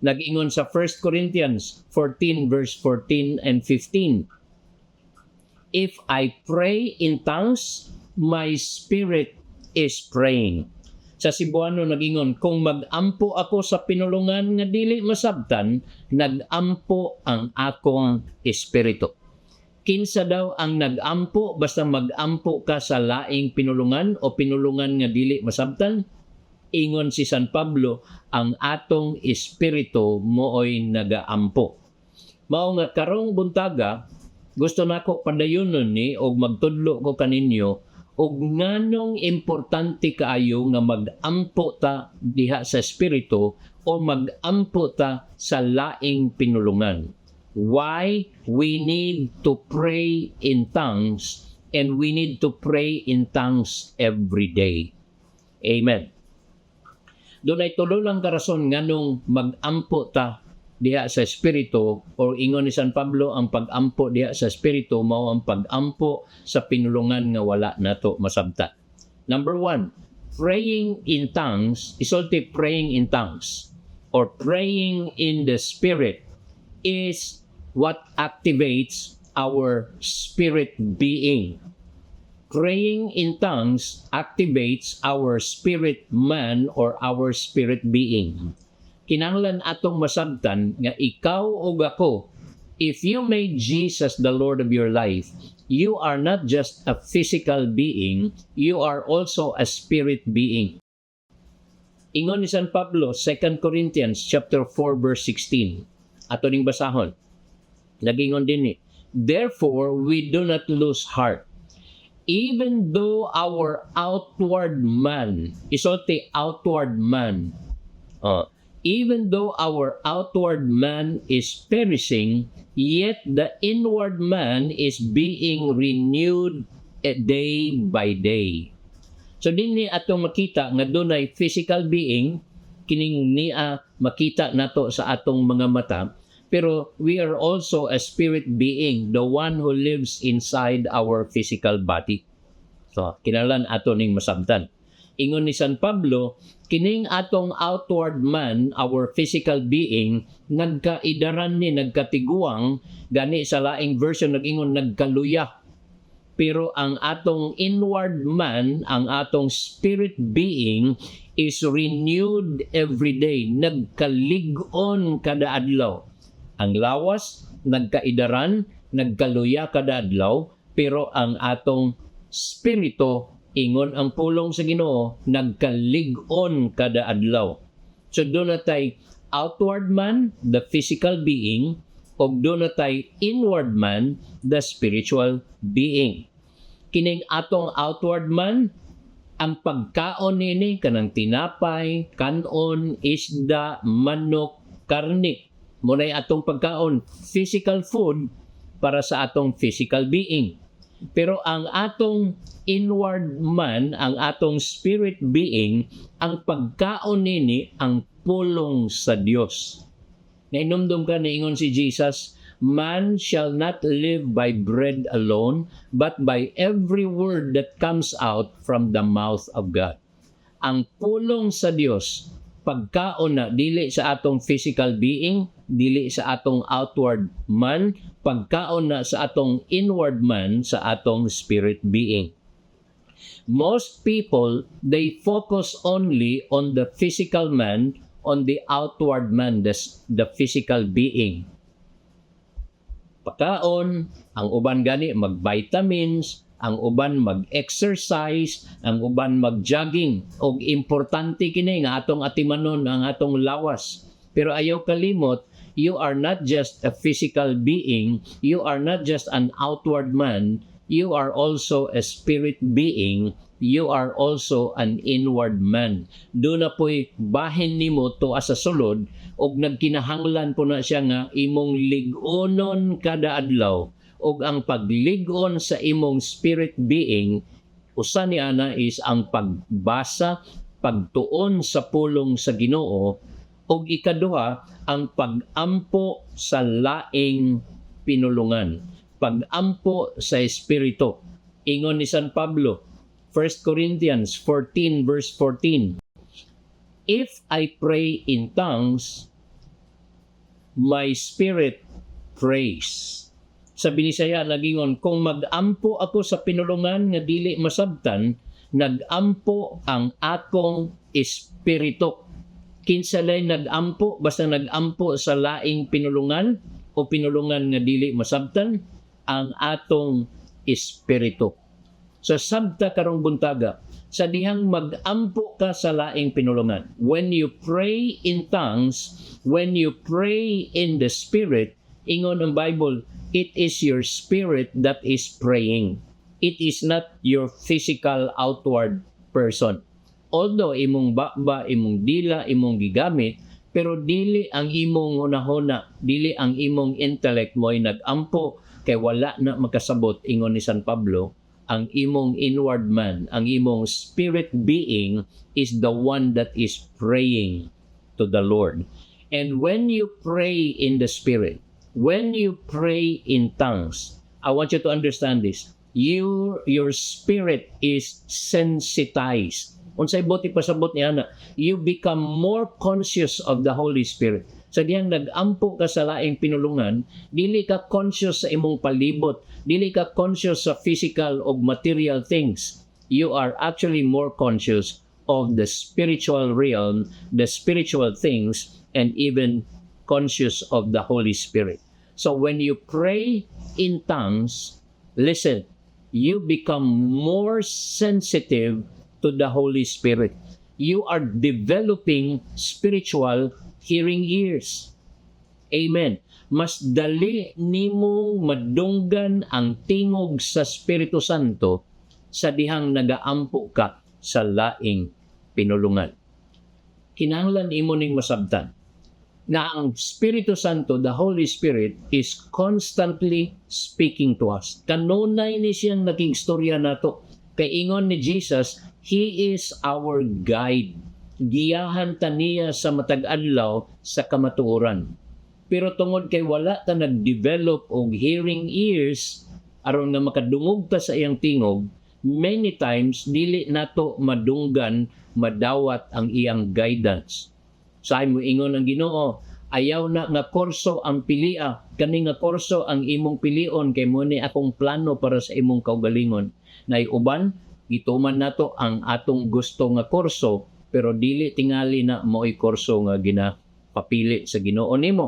Nag-ingon sa 1 Corinthians 14 verse 14 and 15. If I pray in tongues, my spirit is praying. Sa Cebuano nag-ingon, kung mag-ampo ako sa pinulungan nga dili masabtan, nag-ampo ang akong espiritu. Kinsa daw ang nag-ampo basta mag-ampo ka sa laing pinulungan o pinulungan nga dili masabtan? Ingon si San Pablo, ang atong espiritu mooy nagaampo. Mao nga karong buntaga, gusto nako padayonon ni og magtudlo ko kaninyo og nganong importante kaayo nga mag-ampo ta diha sa espiritu o mag-ampo ta sa laing pinulungan. Why we need to pray in tongues, and we need to pray in tongues every day. Amen. Doon ay tulo lang karason nganong mag-ampo ta diha sa espiritu, or ingon ni San Pablo, ang pag-ampo diha sa espiritu mao ang pag-ampo sa pinulungan nga wala nato masabtan. Number 1, praying in tongues, isulti praying in tongues or praying in the spirit is what activates our spirit being. Praying in tongues activates our spirit man or our spirit being. Kinahanglan atong masabtan nga ikaw o ako, if you made Jesus the Lord of your life, you are not just a physical being, you are also a spirit being. Ingon ni San Pablo, 2 Corinthians chapter 4 verse 16. Ato ning basahon. Nagingon din ni, therefore we do not lose heart. Even though our outward man, isulti outward man, even though our outward man is perishing, yet the inward man is being renewed day by day. So dinhi atong makita nga dunay physical being, kining niya makita nato sa atong mga mata, pero we are also a spirit being, the one who lives inside our physical body. So kinahanglan ato ning masabtan. Ingon ni San Pablo, kining atong outward man, our physical being, nagkaidaran ni, nagkatiguang, gani sa laing version nag-ingon nagkaluya. Pero ang atong inward man, ang atong spirit being, is renewed every day. Nagkalig-on kada adlaw. Ang lawas, nagkaidaran, nagkaluya kada adlaw, pero ang atong spirito, ingon ang pulong sa Ginoo, nagkalig-on kada adlaw. So doon natay outward man, the physical being, o doon natay inward man, the spiritual being. Kining atong outward man, ang pagkaon nini kanang tinapay, kanon, isda, manok, karne. Munay atong pagkaon, physical food para sa atong physical being. Pero ang atong inward man, ang atong spirit being, ang pagkaon nini ang pulong sa Dios. Nainumdum ka na ingon si Jesus, man shall not live by bread alone, but by every word that comes out from the mouth of God. Ang pulong sa Dios, pagkaon na dili sa atong physical being, dili sa atong outward man, pagkaon na sa atong inward man, sa atong spirit being. Most people, they focus only on the physical man, on the outward man, the physical being. Pagkaon, ang uban gani mag-vitamins, ang uban mag-exercise, ang uban mag-jogging, og importante kini nga atong atimanon ang atong lawas. Pero ayaw kalimot, you are not just a physical being, you are not just an outward man, you are also a spirit being, you are also an inward man. Doon na po'y bahin nimo to sa sulod, og nagkinahanglan po na siya nga imong lig-onon kada adlaw. Og ang paglig-on sa imong spirit being, usa ni ana is ang pagbasa, pagtuon sa pulong sa Ginoo, O ikaduha, ang pag-ampo sa laing pinulungan. Pag-ampo sa Espiritu. Ingon ni San Pablo, 1 Corinthians 14 verse 14, if I pray in tongues, my spirit prays. Sa Binisaya nagingon, kung mag-ampo ako sa pinulungan nga dili masabtan, nag-ampo ang akong espiritu. Kinsa lay nag-ampo, basta nag-ampo sa laing pinulungan o pinulungan nga dili masabtan, ang atong espiritu. So sabta karong buntaga, sa dihang mag-ampo ka sa laing pinulungan. When you pray in tongues, when you pray in the Spirit, ingon ang Bible, it is your spirit that is praying. It is not your physical outward person. Although imong bakba, imong dila, imong gigamit, pero dili ang imong hunahuna, dili ang imong intellect mo'y nag-ampo, kay wala na makasabot, ingon ni San Pablo, ang imong inward man, ang imong spirit being is the one that is praying to the Lord. And when you pray in the Spirit, when you pray in tongues, I want you to understand this. Your spirit is sensitized. Unsay boti pasabot niya na, you become more conscious of the Holy Spirit. Sa diyang nag-ampo ka sa laing pinulungan, dili ka conscious sa imong palibot, dili ka conscious sa physical o material things. You are actually more conscious of the spiritual realm, the spiritual things, and even conscious of the Holy Spirit. So when you pray in tongues, listen, you become more sensitive to the Holy Spirit. You are developing spiritual hearing ears. Amen. Mas dali nimong madunggan ang tingog sa Espiritu Santo sa dihang nagaampo ka sa laing pinulungan. Kinahanglan imo ning masabtan na ang Espiritu Santo, the Holy Spirit, is constantly speaking to us. Kanunay ni siyang naging istorya nato. Kay ingon ni Jesus, He is our guide. Giyahan ta niya sa matag adlaw sa kamatuoran. Pero tungod kay wala ta nag-develop og hearing ears aron nga makadungog ta sa iyang tingog, many times dili nato madunggan, madawat ang iyang guidance. Sa mo ingon ang Ginoo, ayaw na nga kurso ang pilia, kani nga kurso ang imong pilion kay mo ni akong plano para sa imong kaugalingon. Nay uban gituman nato ang atong gusto nga kurso, pero dili tingali na mo'y kurso nga ginapapili sa Ginoo nimo.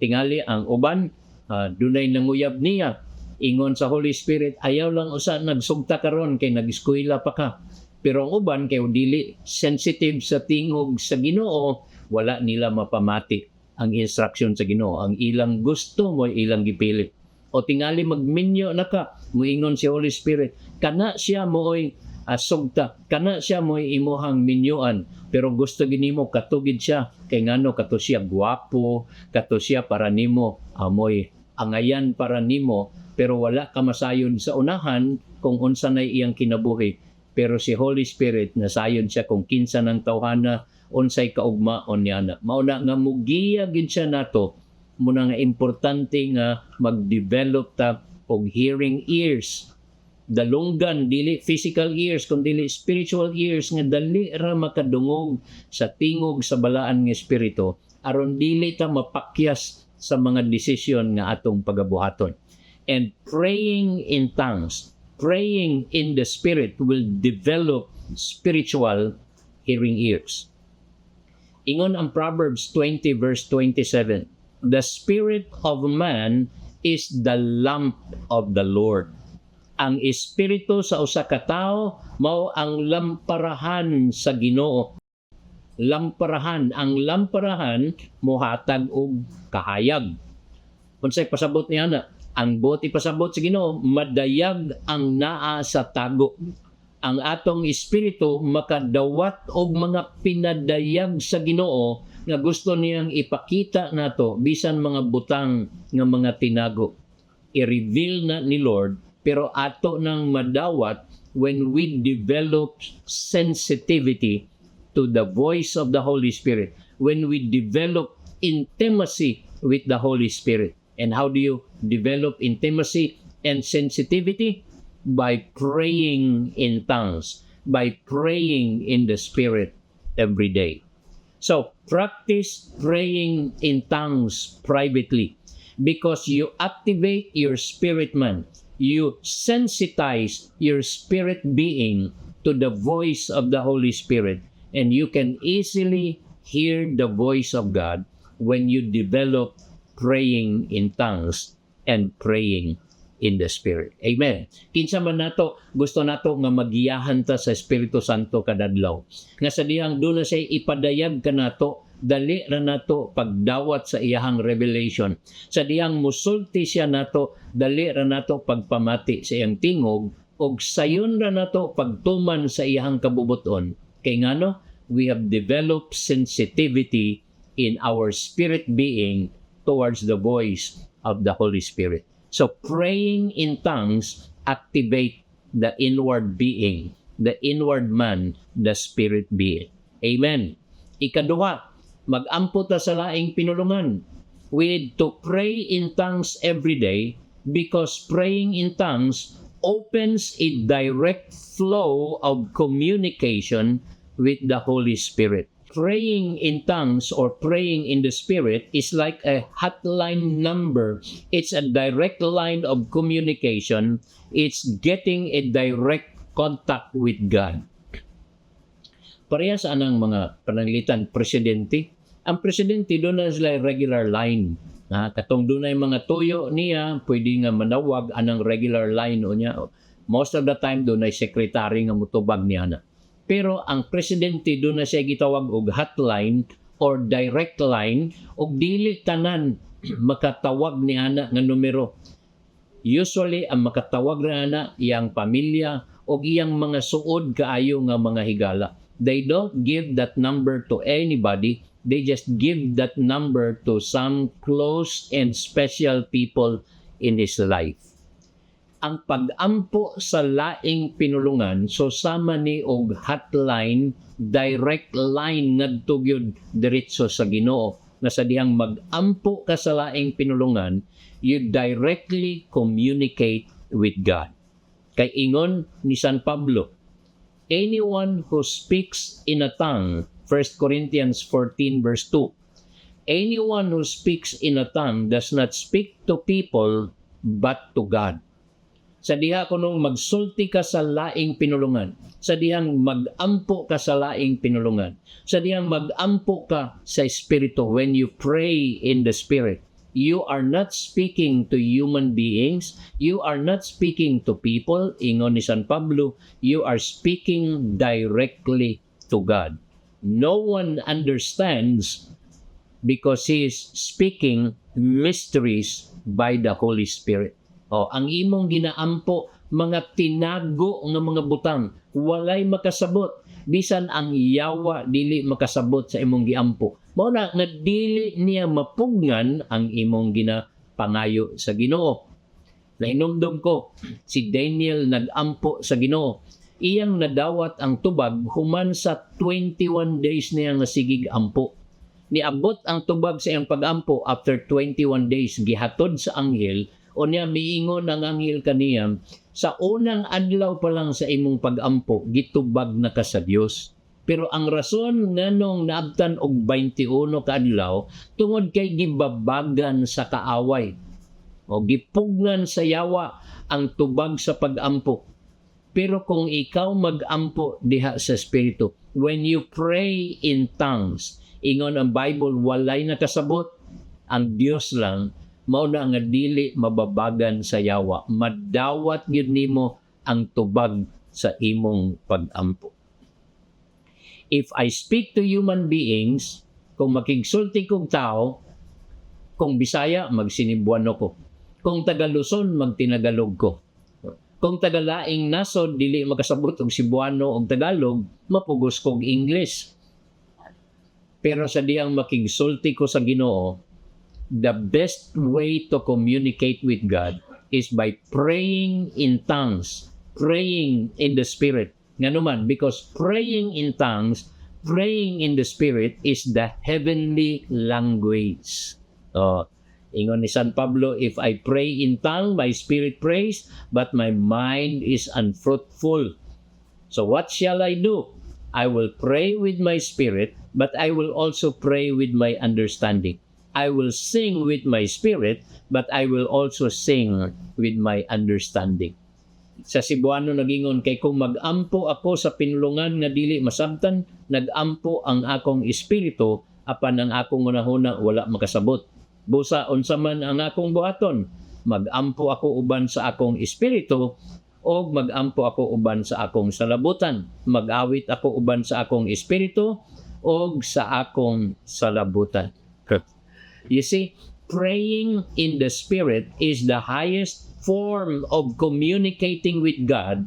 Tingali ang uban dunay nanguyab niya, ingon sa Holy Spirit, ayaw lang usa nagsugta karon kay nag-eskwela pa ka. Pero ang uban kay dili sensitive sa tingog sa Ginoo, wala nila mapamati ang instruction sa Ginoo. Ang ilang gusto mo ilang gipilit. O tingali magminyo na ka, muingon si Holy Spirit, kana siya mo'y sugta, kana siya mo'y imuhang minyoan, pero gusto ginimo katugid siya, kay ngano kato siya gwapo, kato siya para nimo, amoy angayan para nimo, pero wala ka masayon sa unahan kung unsa na iyang kinabuhi. Pero si Holy Spirit, nasayon siya kung kinsa ng tawhana, unsay kaugmaon niya na. Mauna nga mugiya gid siya nato, muna nga importante nga mag-develop ta og hearing ears. Dalunggan, dili physical ears, kundi spiritual ears nga dali ra makadungog sa tingog sa balaan nga espiritu aron dili ta mapakyas sa mga desisyon nga atong pagabuhaton. And praying in tongues, praying in the Spirit will develop spiritual hearing ears. Ingon ang Proverbs 20 verse 27, the spirit of man is the lamp of the Lord. Ang espiritu sa usa ka tawo mao ang lamparahan sa Ginoo. Lamparahan, ang lamparahan mohatag og kahayag. Unsay pasabot niya na? Ang boti pasabot sa Ginoo, madayag ang naa sa tago. Ang atong espiritu makadawat og mga pinadayag sa Ginoo nga gusto niyang ipakita nato bisan mga butang nga mga tinago. I-reveal na ni Lord, pero ato nang madawat when we develop sensitivity to the voice of the Holy Spirit. when we develop intimacy with the Holy Spirit. And how do you develop intimacy and sensitivity? By praying in tongues, by praying in the Spirit every day. So, practice praying in tongues privately because you activate your spirit man. You sensitize your spirit being to the voice of the Holy Spirit, and you can easily hear the voice of God when you develop praying in tongues and praying in the Spirit. Amen. Kinsa man nato, gusto nato nga magiyahan ta sa Espiritu Santo kadadlaw. Nga sa dihang doon na siya ipadayag ka nato, dali ra nato pagdawat sa iyahang revelation. Sa dihang musulti siya nato, dali ra nato pagpamati sa iyang tingog, og sayon ra nato pagtuman sa iyahang kabubuton. Kay ngano, we have developed sensitivity in our spirit being towards the voice of the Holy Spirit. So praying in tongues activate the inward being, the inward man, the spirit being. Amen. Ikaduha, mag-ampo ta sa laing pinulungan. We need to pray in tongues every day because praying in tongues opens a direct flow of communication with the Holy Spirit. Praying in tongues or praying in the Spirit is like a hotline number. It's a direct line of communication. It's getting a direct contact with God. Parehas anang mga pananglitan, presidente. Ang presidente doon na sila regular line. Katong doon na yung mga tuyo niya, pwede nga manawag anang regular line o niya. Most of the time doon ay secretary nga mutubag niya na. Pero ang presidente doon na siya gitawag og hotline or direct line og dili tanan makatawag ni ana nga numero. Usually ang makatawag na ana iyang pamilya og iyang mga suod kaayo nga mga higala. They don't give that number to anybody. They just give that number to some close and special people in his life. Ang pag-ampo sa laing pinulungan, so sama ni og hotline, direct line ngadto gyud diretso sa Ginoo. Na sa dihang mag-ampo ka sa laing pinulungan, you directly communicate with God. Kay ingon ni San Pablo, anyone who speaks in a tongue, 1 Corinthians 14 verse 2, anyone who speaks in a tongue does not speak to people but to God. Sa diha kunong magsulti ka sa laing pinulungan, sa dihang mag-ampo ka sa laing pinulungan, sa dihang mag-ampo ka sa Espiritu, when you pray in the Spirit, you are not speaking to human beings, you are not speaking to people, ingon ni San Pablo, you are speaking directly to God. No one understands because he is speaking mysteries by the Holy Spirit. Ang imong ginaampo, mga tinago nga mga butang, walay makasabot. Bisan ang yawa, dili makasabot sa imong giampo. Mao na nga dili niya mapugnan ang imong ginapangayo sa Ginoo. Nainumdum ko, si Daniel nag-ampo sa Ginoo. Iyang nadawat ang tubag human sa 21 days niya nga sigig ampo. Niabot ang tubag sa iyang pag-ampo after 21 days, gihatod sa anghel, o niya miingon ang anghel kaniya, sa unang adlaw pa lang sa imong pag-ampo, gitubag na ka sa Dios. Pero ang rason nganong naabtan og 21 ka adlaw, tungod kay gibabagan sa kaaway. O gipugnan sa yawa ang tubag sa pag-ampo. Pero kung ikaw mag-ampo diha sa Espiritu, when you pray in tongues, ingon ang Bible, walay nakasabot, ang Dios lang, mao na nga dili mababagan sa yawa. Madawat gyud nimo ang tubag sa imong pag-ampo. If I speak to human beings, kung makigsulti kong tao, kung Bisaya, magsinibuano ko. Kung Taga-Luzon, magtinagalog ko. Kung Taga-Laing nasod, dili makasabot og Cebuano og Tagalog, mapugos kog English. Pero sa diyang makigsulti ko sa Ginoo, the best way to communicate with God is by praying in tongues, praying in the Spirit. Nga naman, because praying in tongues praying in the Spirit is the heavenly language. Ingon ni San Pablo, if I pray in tongue, my spirit prays, but my mind is unfruitful. So what shall I do? I will pray with my spirit, but I will also pray with my understanding. I will sing with my spirit, but I will also sing with my understanding. Sa Cebuano nagingon, kay kung magampo ako sa pinulungan nga dili masabtan, nagampo ang akong espiritu, apan ang akong unahuna wala makasabot. Busa unsa man ang akong buhaton, magampo ako uban sa akong espiritu, o magampo ako uban sa akong salabutan. Mag-awit ako uban sa akong espiritu, o sa akong salabutan. You see, praying in the Spirit is the highest form of communicating with God.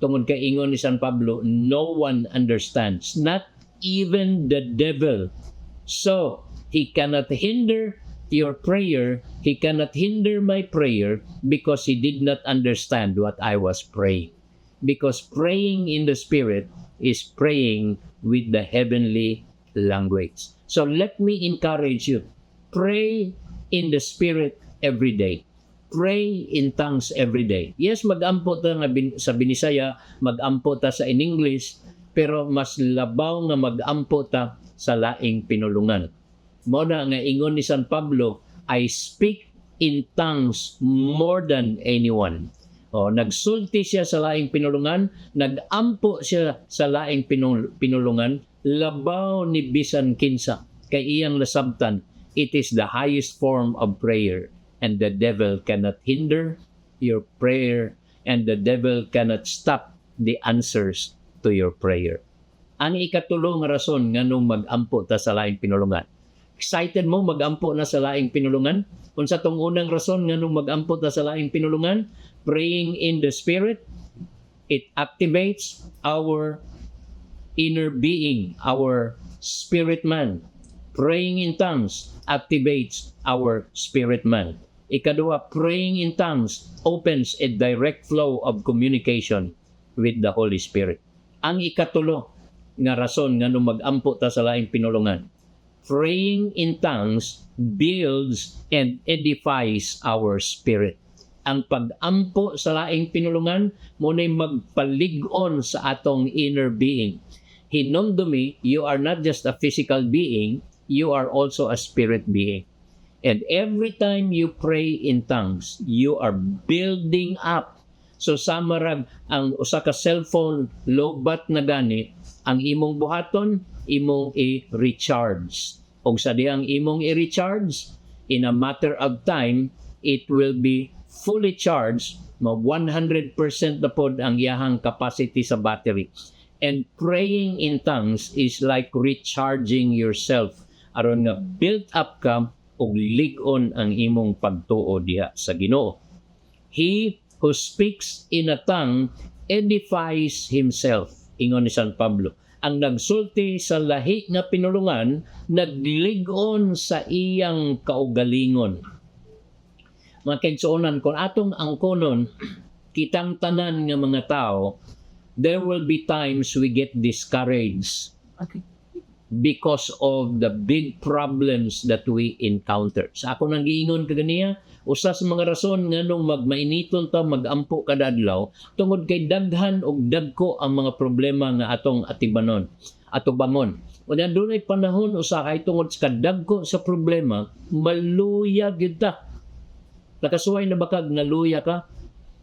Tungod kay ingon ni San Pablo, no one understands, not even the devil. So, he cannot hinder your prayer, he cannot hinder my prayer because he did not understand what I was praying. Because praying in the Spirit is praying with the heavenly language. So let me encourage you, pray in the Spirit every day. Pray in tongues every day. Yes, mag-ampo ta nga sa Binisaya, mag-ampo ta sa in English, pero mas labaw nga mag-ampo ta sa laing pinulungan. Muna nga ingon ni San Pablo, I speak in tongues more than anyone. Nagsulti siya sa laing pinulungan, nag-ampo siya sa laing pinulungan, labaw ni bisan kinsa, kay iyang nasabtan, it is the highest form of prayer. And the devil cannot hinder your prayer, and the devil cannot stop the answers to your prayer. Ang ikatulong rason nga nung mag-ampo ta sa laing pinulungan. Excited mo mag-ampo na sa laing pinulungan? Unsa tong unang rason nga nung mag-ampo ta sa laing pinulungan? Praying in the Spirit, it activates our inner being, our spirit man. Praying in tongues activates our spirit man. Ikadua, praying in tongues opens a direct flow of communication with the Holy Spirit. Ang ikatulo nga rason nga nung mag-ampo ta sa laing pinulungan, praying in tongues builds and edifies our spirit. Ang pag-ampo sa laing pinulungan muna'y magpalig-on sa atong inner being. Hinumdumi, you are not just a physical being, you are also a spirit being. And every time you pray in tongues, you are building up. So samarag ang usa ka cellphone lobat na gani, ang imong buhaton, imong i-recharge. Og sa diyang imong i-recharge, in a matter of time, it will be fully charged, 100% na pod ang iyahang capacity sa battery. And praying in tongues is like recharging yourself. Aron nga built up ka ug lig-on ang imong pagtuo diha sa Ginoo. He who speaks in a tongue edifies himself. Ingon ni San Pablo, ang nagsulti sa lahi nga pinulungan, naglig-on sa iyang kaugalingon. Mga kaigsuonan, kung atong angkonon, kitang tanan nga mga tao, there will be times we get discouraged. Because of the big problems that we encounter. Sa ako nang giingon kaganiya, usa sa mga rason nga nung magmainiton ta mag-ampo kada adlaw tungod kay daghan og dagko ang mga problema nga atong atubangon. Unya dunay panahon usa kay tungod sa kadagko sa problema, maluya gyud ta. Nakasuway na bakag naluya ka,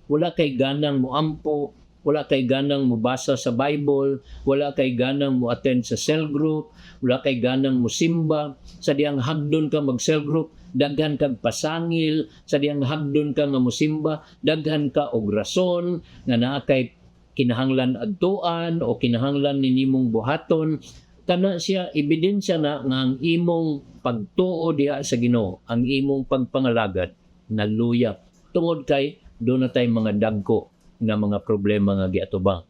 wala kay ganang moampo, wala kay ganang mubasa sa Bible, wala kay ganang mo attend sa cell group, wala kay ganang mo simba, sa diyang hagdon ka mag cell group, daghan kag pasangil, sa diyang hagdon ka nga musimba, daghan ka og rason nga naa kay kinahanglan adtuan o kinahanglan ninimong buhaton. Kana siya ebidensya na nga ang imong pagtuo diha sa Ginoo, ang imong pagpangalagad naluya tungod kay doon na tay mga dagko nga mga problema nga giatubang.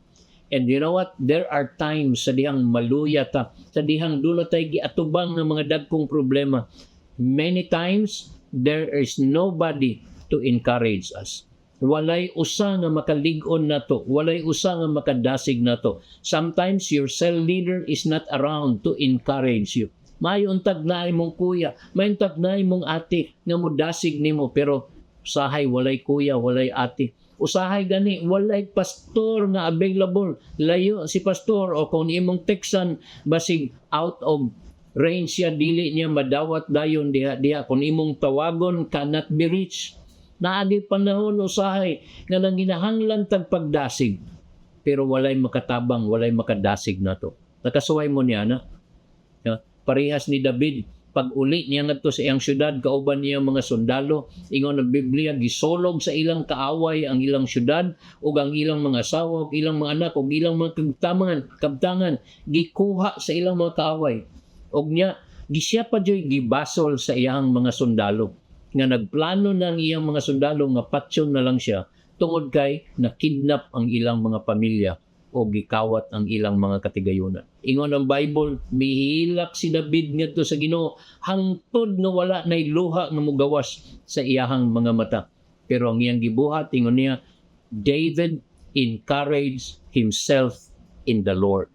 And you know what? There are times sa dihang maluya ta, sa dihang doon na tay giatubang nga mga dagkong problema. Many times there is nobody to encourage us. Walay usa nga makalig-on nato, walay usa nga makadasig nato. Sometimes your cell leader is not around to encourage you. May untag na imong kuya, may untag na imong ate nga modasig nimo, pero usahay walay kuya, walay ate. Usahay gani walay pastor nga available. Layo si pastor, o kung imong teksan basig out of range siya, dili niya madawat dayon diha kung imong tawagon cannot be reached. Naagi panahon usahay nga nanginahanglan tag pagdasig, pero walay makatabang, walay makadasig nato. Nakasuway mo niya na. Parehas ni David, pag uli niya ngadto sa iyang syudad, kauban niya mga sundalo, ingon ang Biblia, gisolog sa ilang kaaway ang ilang syudad, ug ang ilang mga asawa, ug ilang mga anak, ug ilang mga kabtangan, gikuha sa ilang mga kaaway. Ug niya, gisya pa dyo'y gibasol sa iyang mga sundalo. Nga nagplano ng iyang mga sundalo nga patsyon na lang siya, tungod kay nakidnap ang ilang mga pamilya o gikawat ang ilang mga katigayunan. Ingon ang Bible, mihilak si David ngadto sa Ginoo hangtod nga wala nay luha nga mogawas sa iyahang mga mata. Pero ang iyang gibuhat, ingon niya, David encouraged himself in the Lord.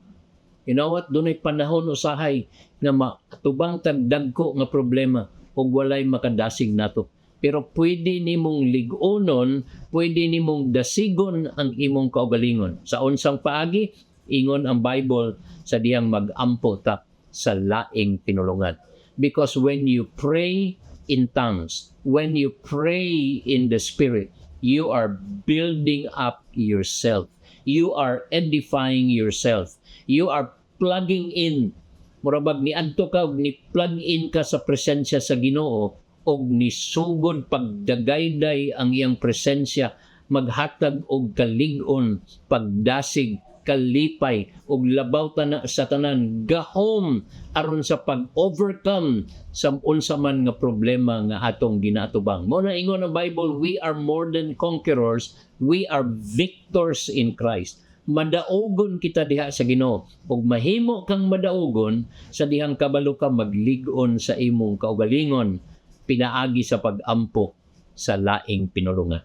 You know what? Dunay panahon usahay nga matubang tagdagko nga problema ug walay makadasig nato. Pero pwede nimong lig-onon, pwede nimong dasigon ang imong kaugalingon. Sa unsang paagi, ingon ang Bible sa diyang mag-ampo ta sa laing tinulungan. Because when you pray in tongues, when you pray in the Spirit, you are building up yourself. You are edifying yourself. You are plugging in. Murabag ni adto ka, ni plug in ka sa presensya sa Ginoo, og ni sugod pagdagayday ang iyang presensya, maghatag og kalig-on, pagdasig, kalipay, og labaw na sa tanan, gahom aron sa pag-overcome sa unsa man nga problema nga atong ginatubang. Mo na ingon ang Bible, we are more than conquerors, we are victors in Christ. Madaogon kita diha sa Ginoo, ug mahimo kang madaogon sa dihang kabalo ka maglig-on sa imong kaugalingon, pinaagi sa pag-ampo sa laing pinulungan.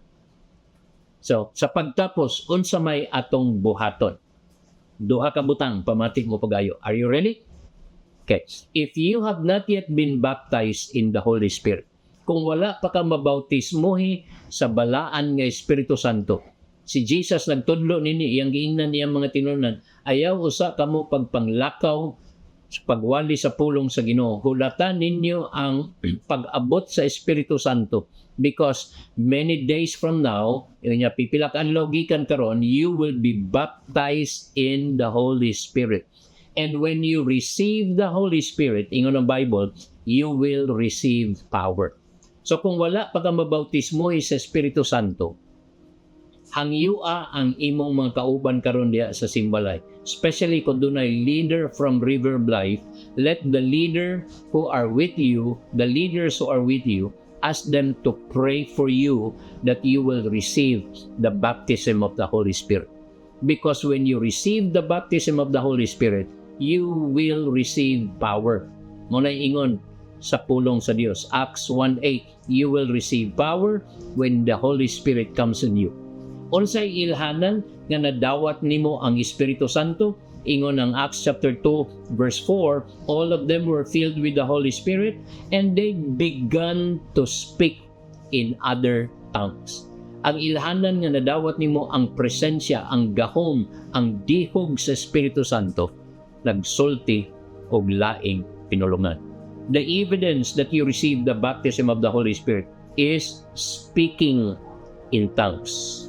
So, sa pagtapos, unsa may atong buhaton? Duha ka butang, pamatik mo pagayo. Are you ready? Okay. If you have not yet been baptized in the Holy Spirit, kung wala pa ka mabautismuhi sa balaan nga Espiritu Santo, si Jesus nagtudlo nini, iyang giingnan niyang mga tinunan, ayaw usa kamo pagpanglakaw sa pagwali sa pulong sa Ginoo. Hulatan ninyo ang pag-abot sa Espiritu Santo, because many days from now, yun niya, pipilak ang logikan karon, you will be baptized in the Holy Spirit. And when you receive the Holy Spirit, ingon ang Bible, you will receive power. So kung wala pa ka mabautismo sa Espiritu Santo, hangyua ang imong mga kauban karon diha sa simbalay. Especially kung dunay leader from River of Life, let the leader who are with you, the leaders who are with you, ask them to pray for you that you will receive the baptism of the Holy Spirit. Because when you receive the baptism of the Holy Spirit, you will receive power. Muna ingon sa pulong sa Dios, Acts 1:8, you will receive power when the Holy Spirit comes in you. Unsay ilhanan nga nadawat nimo ang Espiritu Santo? Ingon ang Acts chapter 2 verse 4, all of them were filled with the Holy Spirit and they began to speak in other tongues. Ang ilhanan nga nadawat nimo ang presensya, ang gahom, ang dihog sa Espiritu Santo, nagsulti og laing pinulungan. The evidence that you receive the baptism of the Holy Spirit is speaking in tongues.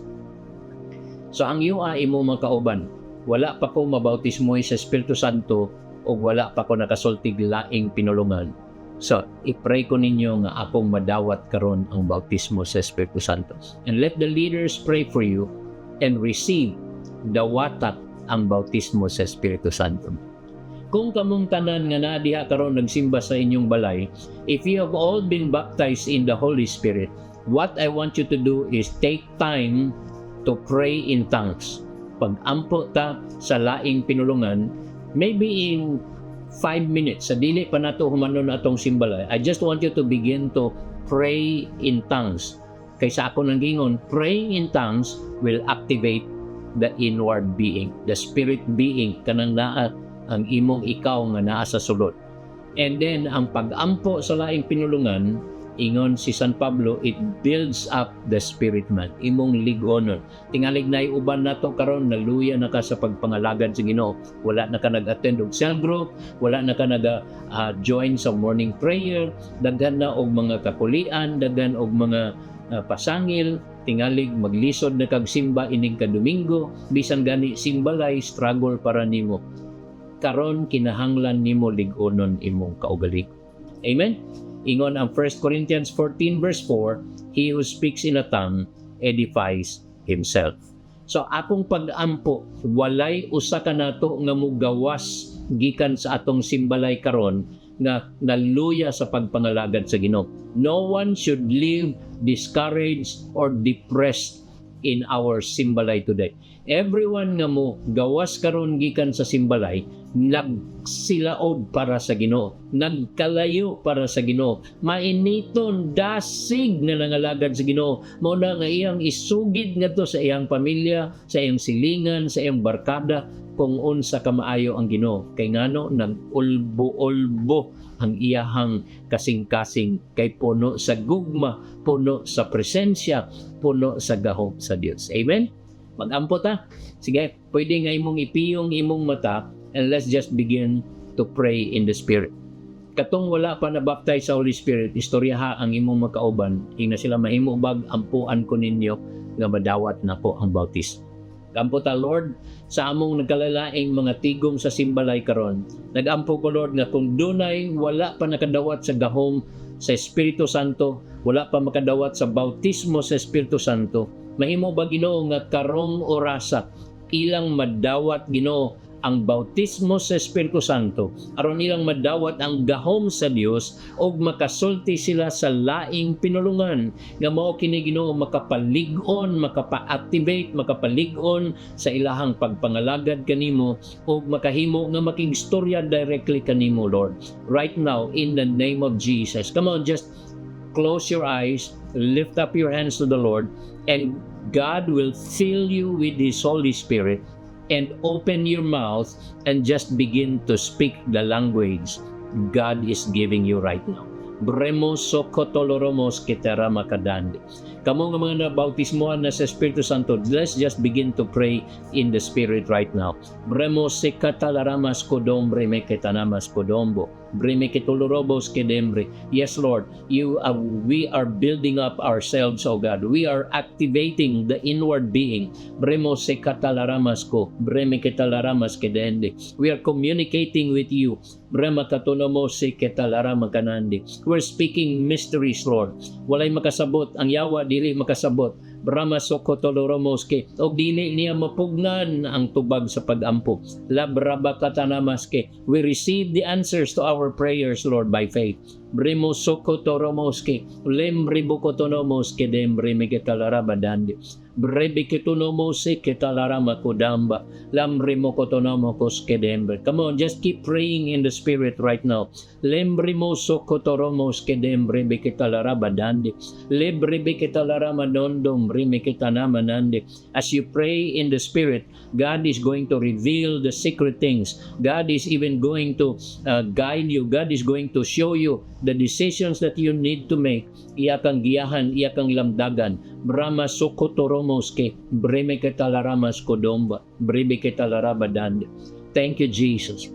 So ang iyong imo mga kauban, wala pa ko mabautismo sa Espiritu Santo o wala pa ko nakasultig laing pinulungan. So, i-pray ko ninyo nga akong madawat karon ang bautismo sa Espiritu Santo. And let the leaders pray for you and receive dawatat ang bautismo sa Espiritu Santo. Kung kamong tanan nga naa diha karon nagsimba sa inyong balay, if you have all been baptized in the Holy Spirit, what I want you to do is take time to pray in tongues. Pag-ampo ta sa laing pinulungan, maybe in 5 minutes, sa dili pa nato humanon atong simbalay, I just want you to begin to pray in tongues. Kaysa ako nang gingon, praying in tongues will activate the inward being, the spirit being, kanang naa ang imong ikaw nga naa sa sulod. And then, ang pag-ampo sa laing pinulungan, ingon si San Pablo, it builds up the spirit man, imong ligonon. Tingalig na uban na to karon, naluya na ka sa pagpangalagad sa Ginoo. Wala na ka nag-attend og cell group, wala na ka nag-join sa morning prayer, daghan na og mga kakulian, daghan og mga pasangil, tingalig maglisod na kag simba ining ka-Domingo, bisan gani simbalay struggle para nimo. Karon kinahanglan nimo lig-onon imong kaugaling. Amen. Ingon ang 1 Corinthians 14 verse 4, he who speaks in a tongue edifies himself. So akong pag-ampo, walay usa ka nato nga mugawas gikan sa atong simbalay karon nga naluya sa pagpangalagad sa Ginoo. No one should live discouraged or depressed in our simbalay today. Everyone nga mo gawas karon gikan sa simbalay, nagsilaod para sa Ginoo, nagkalayo para sa Ginoo, mainiton dasig na nangalagad sa Ginoo, mao na nga iyang isugid ngadto sa iyang pamilya, sa iyang silingan, sa iyang barkada kung unsa ka maayo ang Ginoo. Kay ngano nag-ulbo-ulbo ang iyahang kasing-kasing, kay puno sa gugma, puno sa presensya, puno sa gahom sa Dios. Amen. Mag-ampo ta. Sige, pwede nga imong ipiyong imong mata and let's just begin to pray in the Spirit. Katong wala pa na-baptize sa Holy Spirit, istoryaha ang imong makauban, ing na sila mahimubag, ampuan ko ninyo nga madawat na po ang bautismo. Kampo ta, Lord, sa among nagkalalaing mga tigom sa simbalay karon. Nag-ampo ko, Lord, nga kung dunay wala pa nakadawat sa gahom sa Espiritu Santo, wala pa makadawat sa bautismo sa Espiritu Santo, mahimo ba, Ginoo, nga karong orasa ilang madawat, Ginoo, ang bautismo sa Espiritu Santo, aron ilang madawat ang gahom sa Dios og makasulti sila sa laing pinulungan nga mao kini, Ginoo, makapalig-on, makapa-activate, makapalig-on sa ilahang pagpangalagad kanimo og makahimo nga makigstorya directly kanimo, Lord. Right now, in the name of Jesus. Come on, just close your eyes, lift up your hands to the Lord, and God will fill you with His Holy Spirit, and open your mouth and just begin to speak the language God is giving you right now. Bremo sokotoloromos ketera makadandi. Kamo nga mga nabautismoan na sa Espiritu Santo, let's just begin to pray in the Spirit right now. Bremo sekatalaramas kodombre meketanamas kodombo. Breme ketolorobos kedembre. Yes, Lord, we are building up ourselves, oh God. We are activating the inward being. Bremo sekatalaramas ko. Breme ketalaramas kedende. We are communicating with you. Brema katonomo seketalarama kanandi. We're speaking mysteries, Lord. Walay makasabot. Ang yawa dili makasabot. Brahma sokotoloromoske. O dili niya mapugnan ang tubag sa pag-ampo. Labraba katanamaske. We receive the answers to our prayers, Lord, by faith. Bremo sokotoromoske. Lemribukotonomoske dembre megetalarabadandi. Brebe ketunomose ketalarama kodamba. Lamrimokotonomokos kedembre. Come on, just keep praying in the Spirit right now. Lembrimo sokotoromos kedembre beketalarabadandi. Lebrebe ketalarama dondom remeketanamanandi. As you pray in the Spirit, God is going to reveal the secret things. God is even going to guide you. God is going to show you the decisions that you need to make. Iya kang giyahan, iya kang lamdagan. Brahma sokotoromoske, breme ketalaramas kodomba, brebe ketalarabadande. Thank you, Jesus.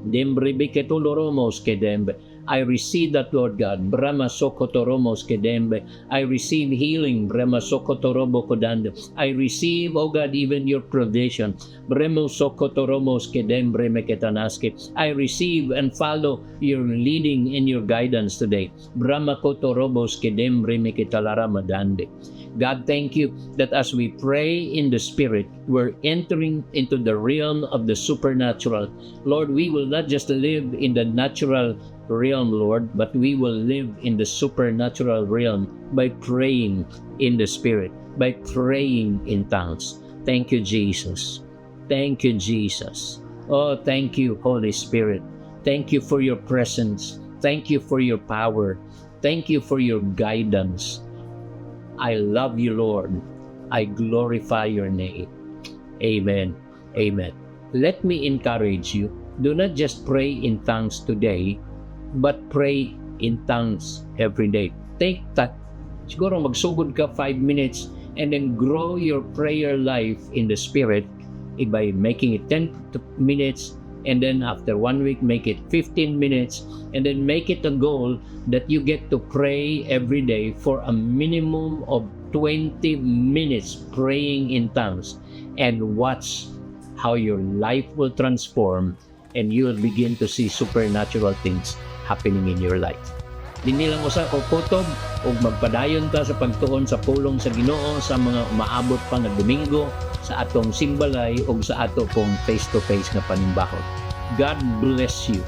Dembrebe ketoloromoske dembe. I receive that, Lord God. Brahma sokotoromos kedembe. I receive healing. Brahma sokotorobo kodande. I receive, oh God, even your provision. Brahma sokotoromos kedembre meketanaske. I receive and follow your leading and your guidance today. Brahma kotorobos kedembre meketalarama-dande. God, thank you that as we pray in the Spirit, we're entering into the realm of the supernatural. Lord, we will not just live in the natural realm, Lord, but we will live in the supernatural realm by praying in the Spirit, by praying in tongues. Thank you, Jesus. Thank you, Jesus. Oh, thank you, Holy Spirit. Thank you for your presence. Thank you for your power. Thank you for your guidance. I love you, Lord. I glorify your name. Amen. Amen. Let me encourage you. Do not just pray in tongues today, but pray in tongues every day. Take that. Siguro magsugod ka 5 minutes and then grow your prayer life in the Spirit by making it 10 minutes, and then after 1 week make it 15 minutes, and then make it a goal that you get to pray every day for a minimum of 20 minutes praying in tongues, and watch how your life will transform and you will begin to see supernatural things happening in your life. Dini lang usa ko kutob ug magpadayon ta sa pagtuon sa pulong sa Ginoo sa mga umaabot pa nga Domingo sa atong simbalay ug sa ato pong face-to-face nga panimbahon. God bless you.